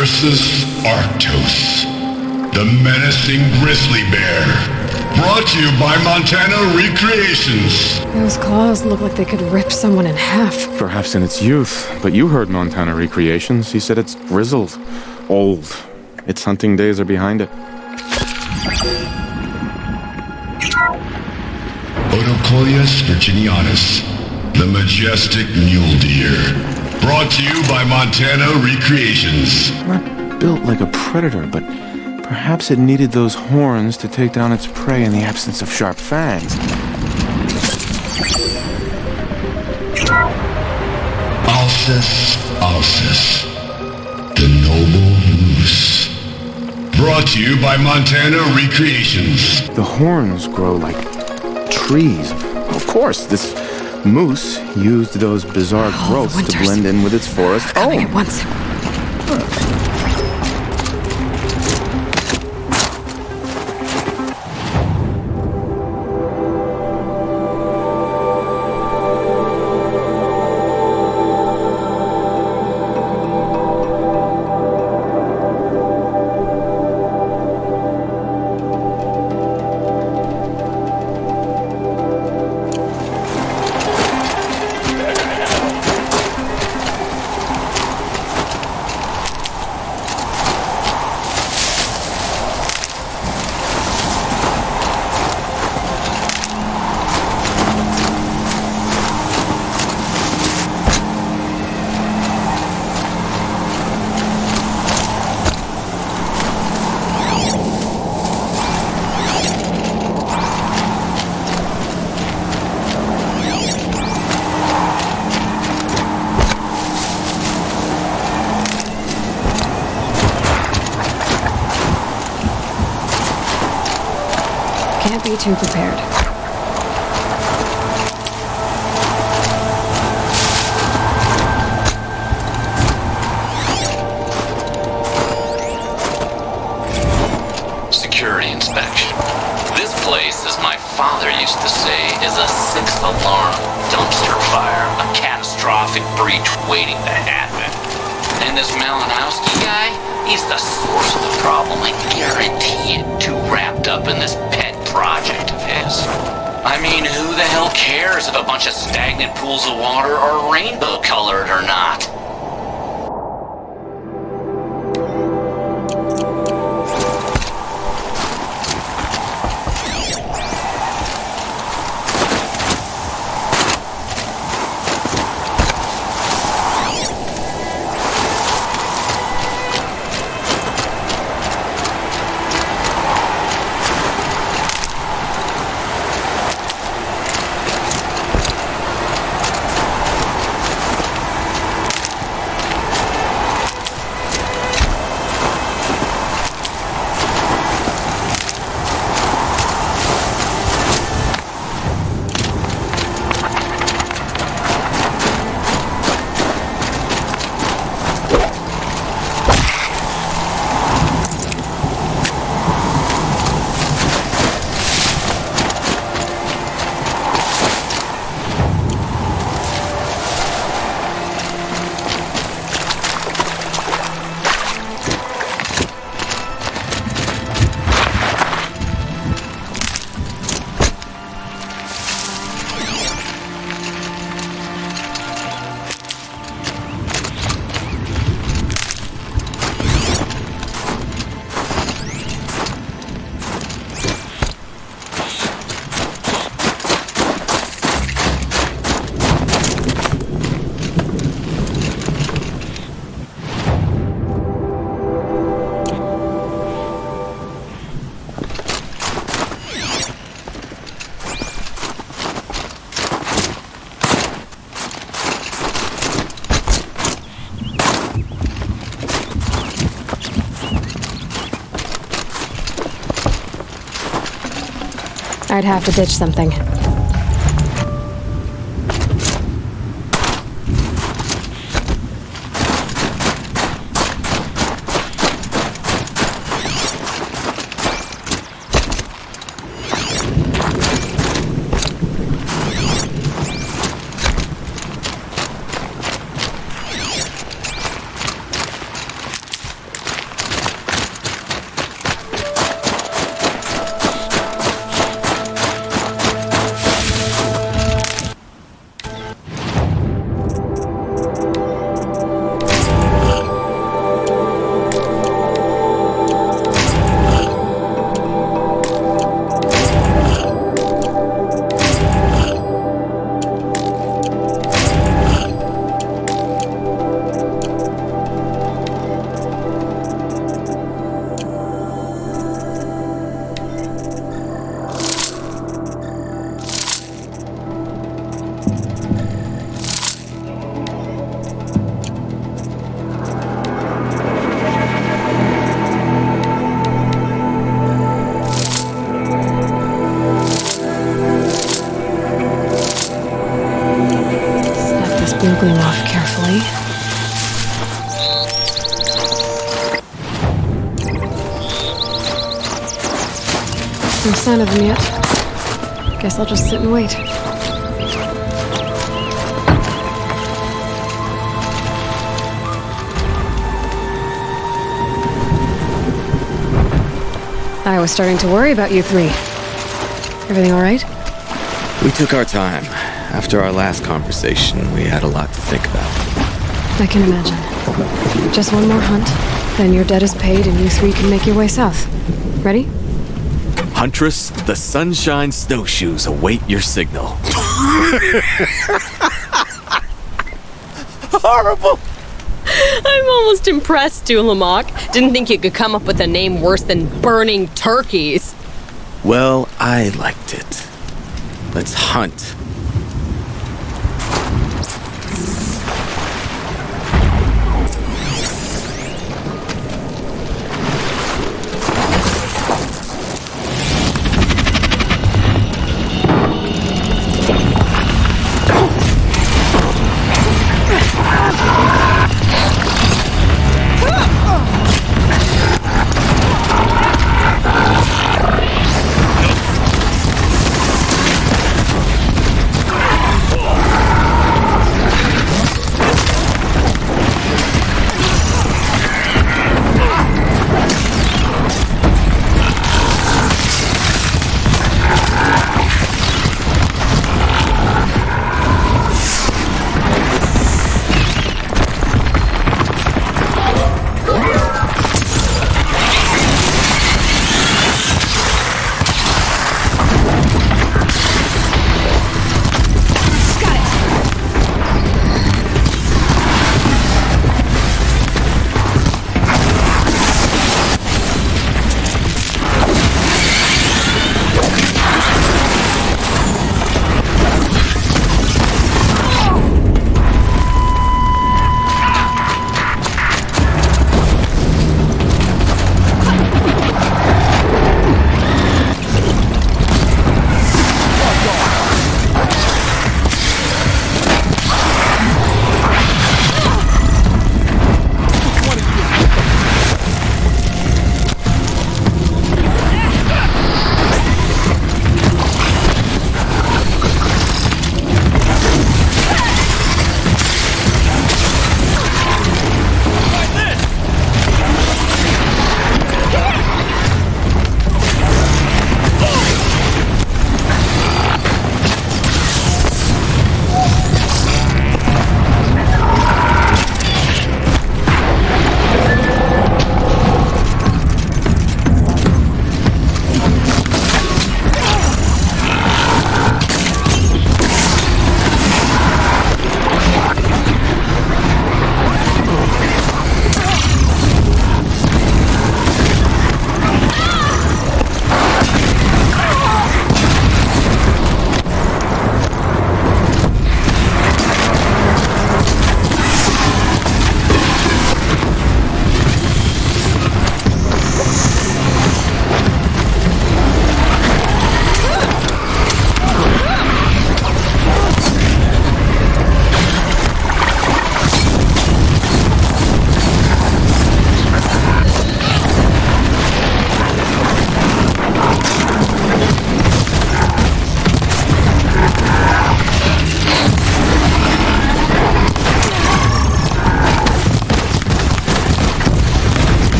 Ursus arctos, the menacing grizzly bear. Brought to you by Montana Recreations. Those claws look like they could rip someone in half. Perhaps in its youth, but you heard Montana Recreations. He said it's grizzled, old. Its hunting days are behind it. Odocoius virginianus, the majestic mule deer. Brought to you by Montana Recreations. Not built like a predator, but perhaps it needed those horns to take down its prey in the absence of sharp fangs. Alces alces, the noble moose. Brought to you by Montana Recreations. The horns grow like trees. Of course, this Moose used those bizarre growths to blend in with its forest Coming at once. Can't be too prepared. Security inspection. This place, as my father used to say, is a sixth alarm dumpster fire, a catastrophic breach waiting to happen. And this Malinowski guy, he's the source of the problem. I guarantee it, too wrapped up in this pet project of his. I mean, who the hell cares if a bunch of stagnant pools of water are rainbow colored or not? I'd have to ditch something. No sign of them yet. Guess I'll just sit and wait. I was starting to worry about you three. Everything all right? We took our time. After our last conversation, we had a lot to think about. I can imagine. Just one more hunt, then your debt is paid and you three can make your way south. Ready? Huntress, the Sunshine Snowshoes await your signal. Horrible! I'm almost impressed, Dulamok. Didn't think you could come up with a name worse than Burning Turkeys. Well, I liked it. Let's hunt.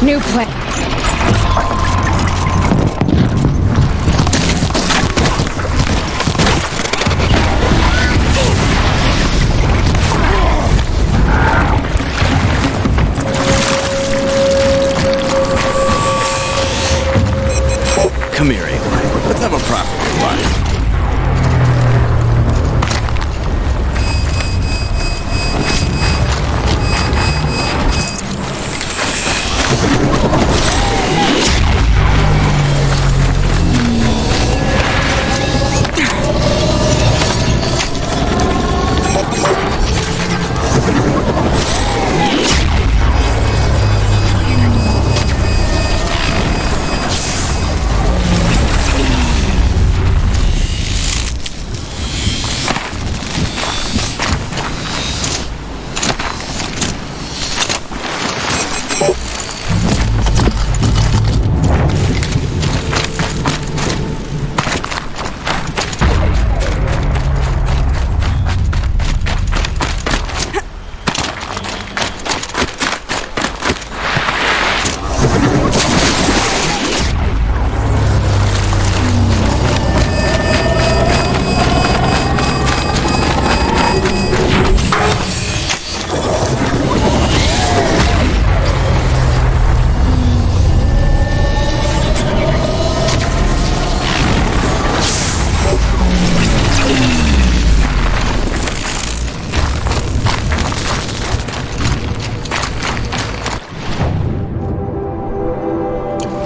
New plan. Come here, Aloy. Let's have a proper goodbye.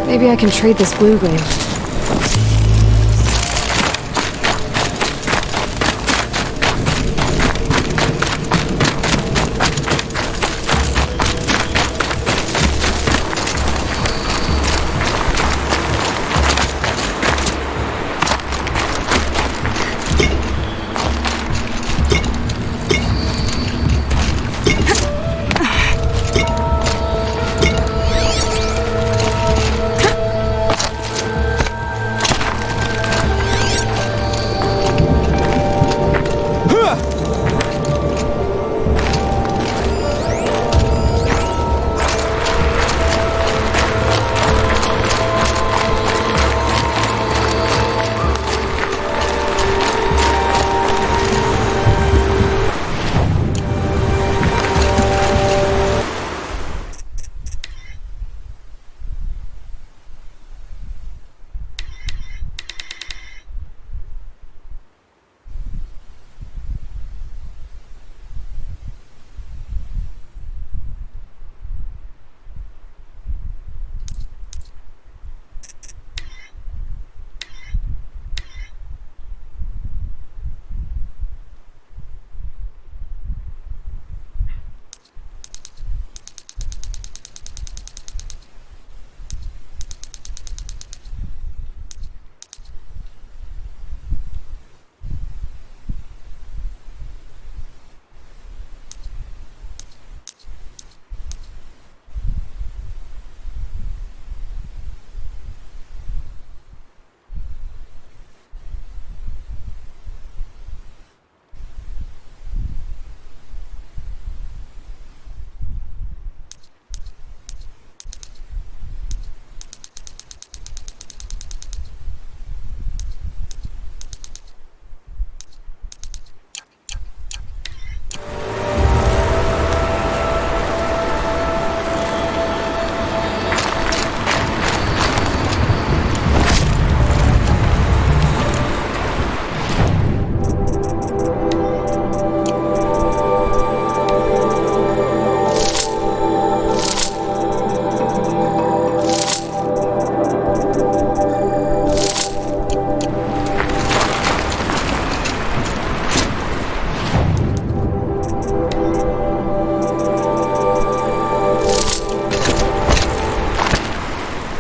Maybe I can trade this blue glaive.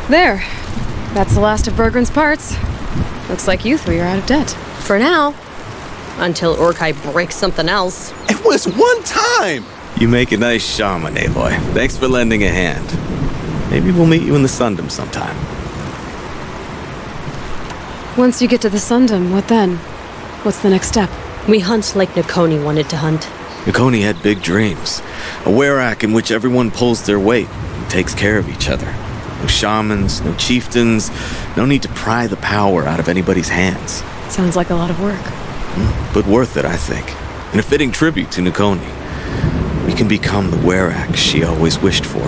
There. That's the last of Bergren's parts. Looks like you three are out of debt. For now. Until Urkai breaks something else. It was one time! You make a nice shaman, Aloy. Thanks for lending a hand. Maybe we'll meet you in the Sundom sometime. Once you get to the Sundom, what then? What's the next step? We hunt like Nakoni wanted to hunt. Nakoni had big dreams. A Werak in which everyone pulls their weight. takes care of each other. No shamans, no chieftains, no need to pry the power out of anybody's hands. Sounds like a lot of work. But worth it, I think. And a fitting tribute to Nukoni. We can become the Werak she always wished for.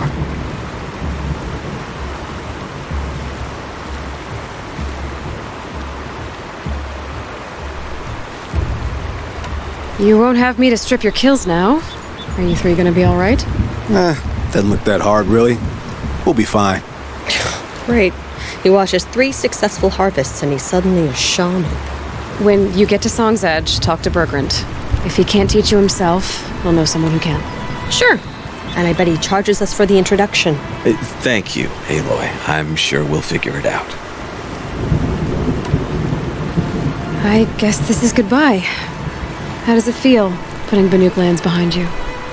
You won't have me to strip your kills now. Are you three gonna be alright? Doesn't look that hard, really. We'll be fine. Right. He watches 3 successful harvests and he's suddenly a shaman. When you get to Song's Edge, talk to Bergrand. If he can't teach you himself, we'll know someone who can. Sure. And I bet he charges us for the introduction. Thank you, Aloy. I'm sure we'll figure it out. I guess this is goodbye. How does it feel, putting Banuk lands behind you?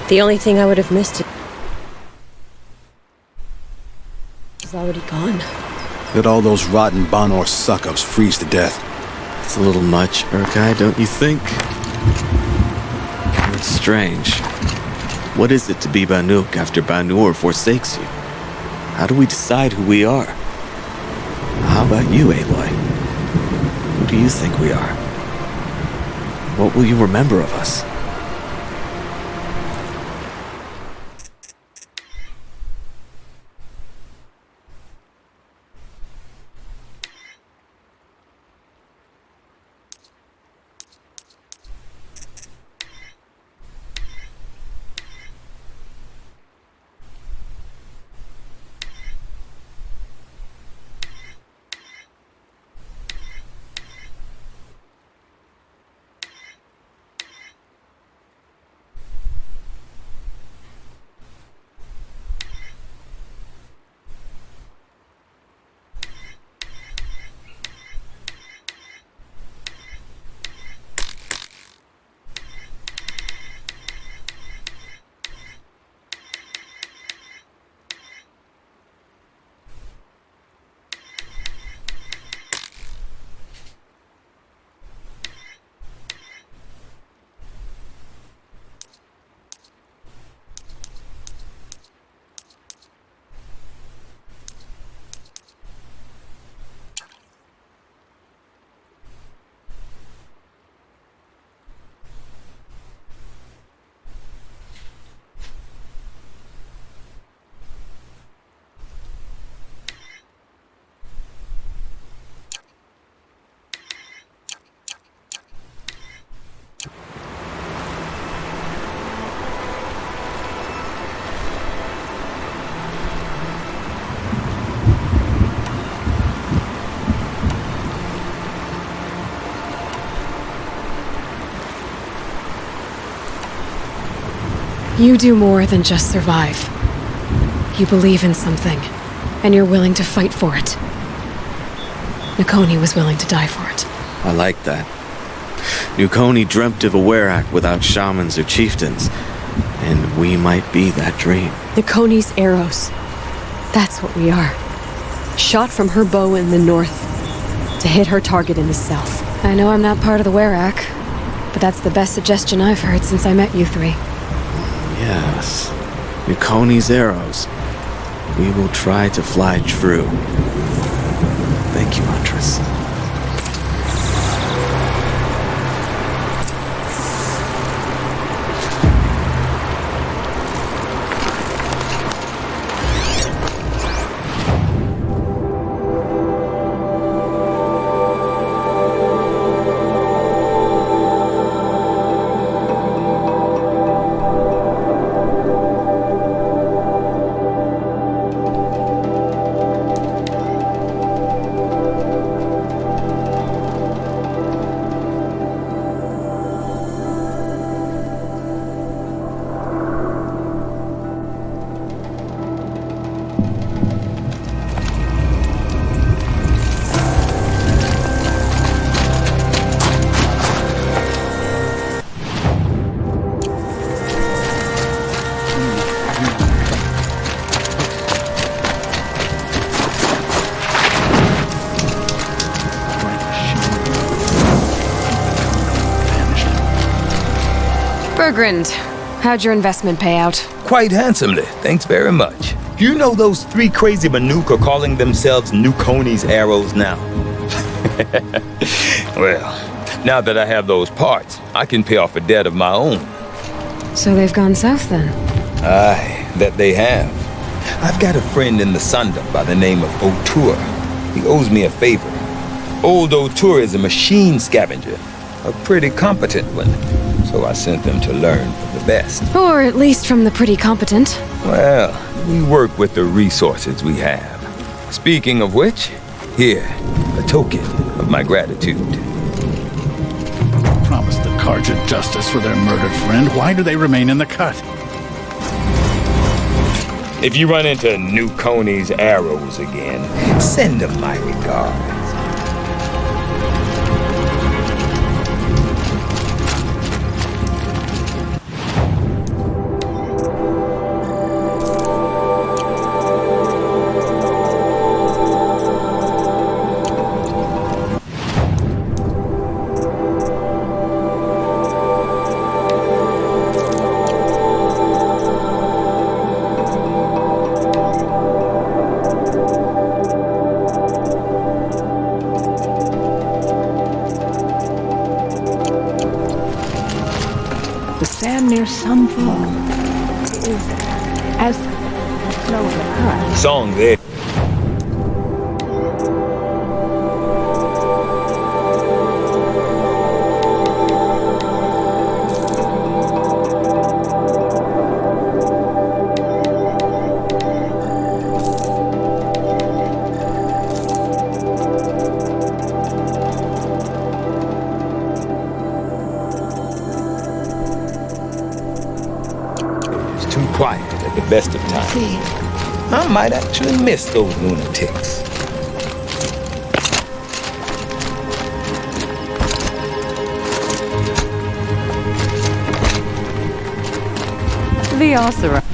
The only thing I would have missed is already gone. Let all those rotten Banor suck-ups freeze to death. It's a little much, Urkai, don't you think? It's strange. What is it to be Banuk after Banur forsakes you? How do we decide who we are? How about you, Aloy? Who do you think we are? What will you remember of us? You do more than just survive. You believe in something, and you're willing to fight for it. Nukoni was willing to die for it. I like that. Nukoni dreamt of a Werak without shamans or chieftains, and we might be that dream. Nukoni's arrows. That's what we are. Shot from her bow in the north to hit her target in the south. I know I'm not part of the Werak, but that's the best suggestion I've heard since I met you three. Yes. Nukoni's arrows. We will try to fly true. Thank you, Huntress. Bergrand, how'd your investment pay out? Quite handsomely, thanks very much. You know those three crazy Banuk are calling themselves Nukoni's arrows now? Well, now that I have those parts, I can pay off a debt of my own. So they've gone south then? Aye, that they have. I've got a friend in the Sunda by the name of O'Toole. He owes me a favor. Old O'Toole is a machine scavenger, a pretty competent one. So I sent them to learn from the best. Or at least from the pretty competent. Well, we work with the resources we have. Speaking of which, here, a token of my gratitude. Promised the Carja justice for their murdered friend. Why do they remain in the cut? If you run into Nukoni's arrows again, send them my regards. The sand near some fall is as slow as a cut. Song there. Too quiet at the best of times. I might actually miss those lunatics. The Osira.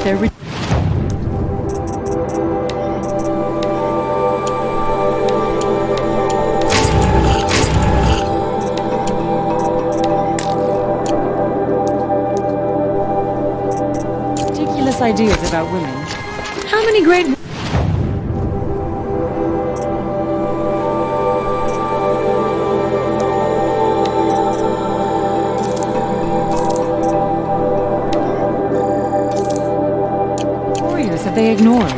They're ideas about women. How many great... warriors have they ignored?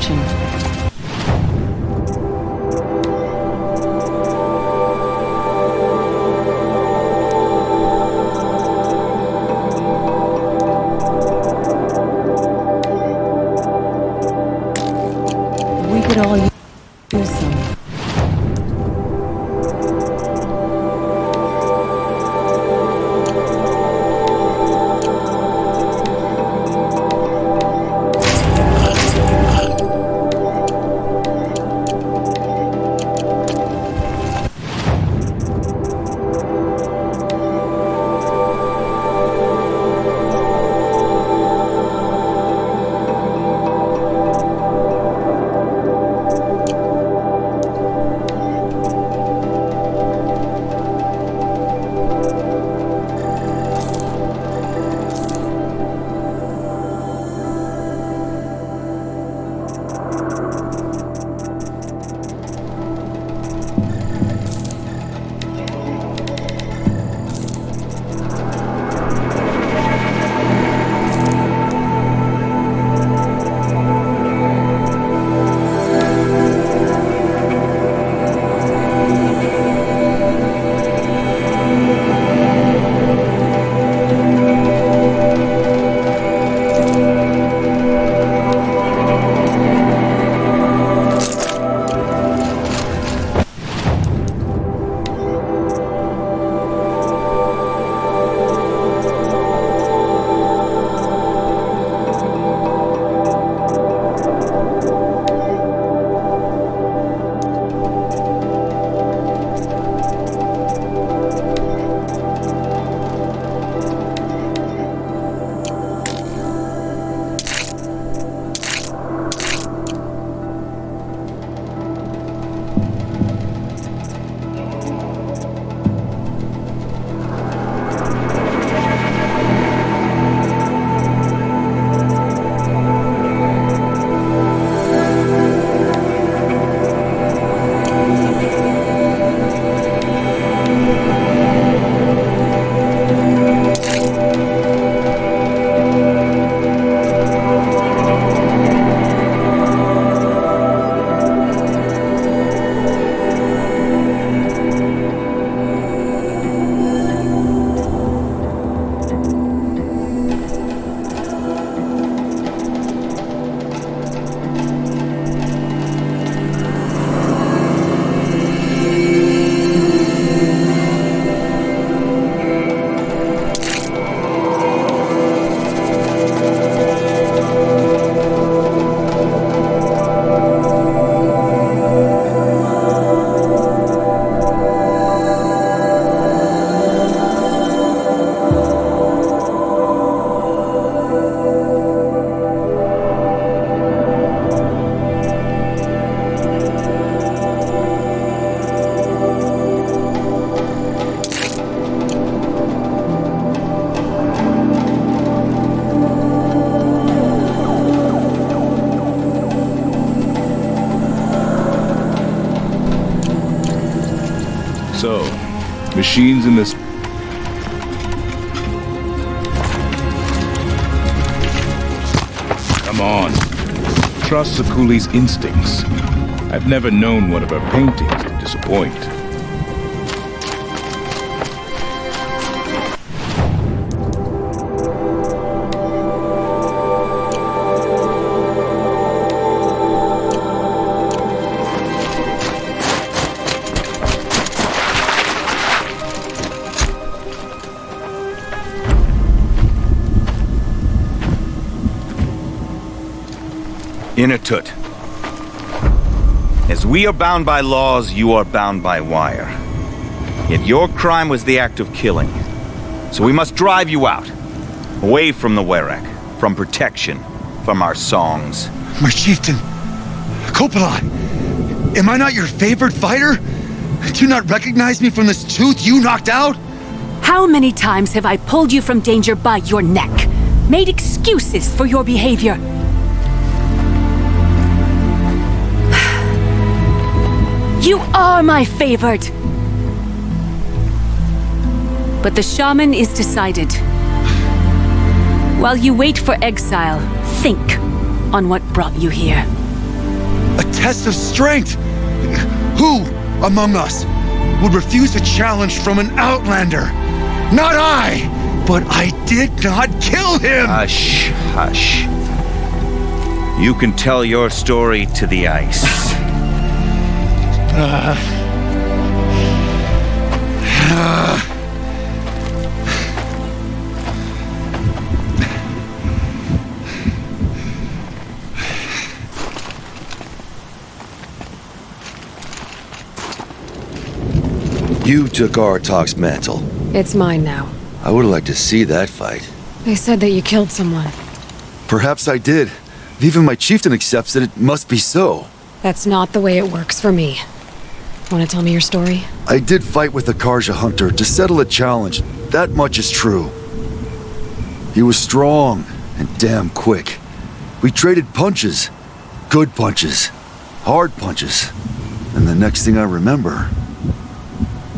fortune. We could all use some. So, machines in this... Come on. Trust Sakuli's instincts. I've never known one of her paintings to disappoint. Inatut. As we are bound by laws, you are bound by wire. Yet your crime was the act of killing. So we must drive you out. Away from the Werak. From protection. From our songs. My chieftain! Kopalai! Am I not your favored fighter? Do you not recognize me from this tooth you knocked out? How many times have I pulled you from danger by your neck? Made excuses for your behavior? You are my favored! But the shaman is decided. While you wait for exile, think on what brought you here. A test of strength! Who among us would refuse a challenge from an outlander? Not I! But I did not kill him! Hush, hush. You can tell your story to the ice. You took Aratak's mantle. It's mine now. I would have liked to see that fight. They said that you killed someone. Perhaps I did. If even my chieftain accepts it, it must be so. That's not the way it works for me. Want to tell me your story? I did fight with the Karja hunter to settle a challenge. That much is true. He was strong and damn quick. We traded punches. Good punches. Hard punches. And the next thing I remember...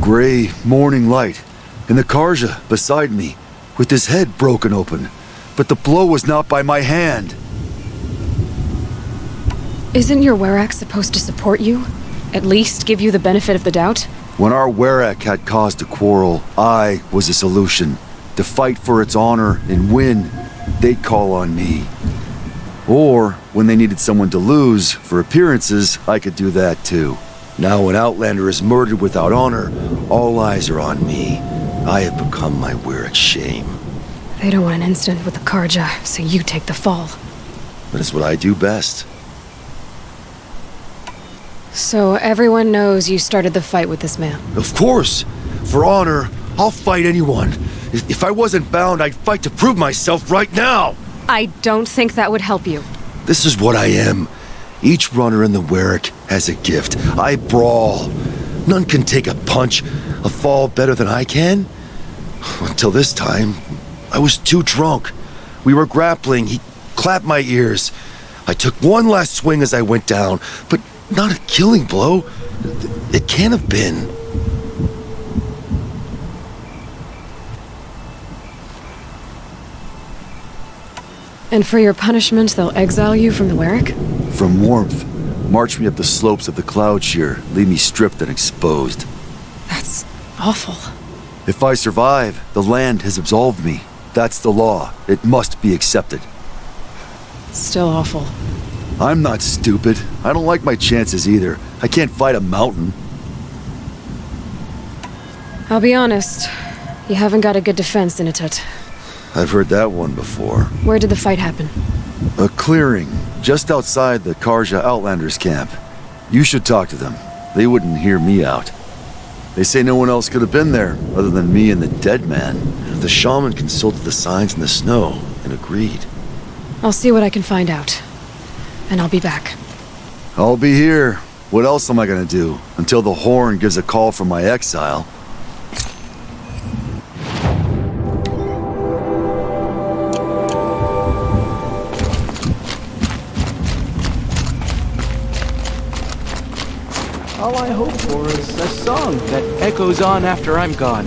gray morning light, and the Karja beside me, with his head broken open. But the blow was not by my hand. Isn't your Werak supposed to support you? At least give you the benefit of the doubt? When our Werak had caused a quarrel, I was a solution. To fight for its honor and win, they'd call on me. Or, when they needed someone to lose, for appearances, I could do that too. Now an outlander is murdered without honor, all eyes are on me. I have become my Werak's shame. They don't want an incident with the Karja, so you take the fall. But it's what I do best. So everyone knows you started the fight with this man? Of course! For honor, I'll fight anyone. If I wasn't bound, I'd fight to prove myself right now! I don't think that would help you. This is what I am. Each runner in the Werak has a gift. I brawl. None can take a punch, a fall better than I can. Until this time, I was too drunk. We were grappling. He clapped my ears. I took one last swing as I went down, but not a killing blow. It can't have been. And for your punishment, they'll exile you from the Werak? From warmth. March me up the slopes of the Cloud Shear, leave me stripped and exposed. That's awful. If I survive, the land has absolved me. That's the law. It must be accepted. It's still awful. I'm not stupid. I don't like my chances either. I can't fight a mountain. I'll be honest. You haven't got a good defense, Initut. I've heard that one before. Where did the fight happen? A clearing, just outside the Karja Outlanders camp. You should talk to them. They wouldn't hear me out. They say no one else could have been there, other than me and the dead man. The shaman consulted the signs in the snow and agreed. I'll see what I can find out. And I'll be back. I'll be here. What else am I gonna do? Until the Horn gives a call from my exile. All I hope for is a song that echoes on after I'm gone.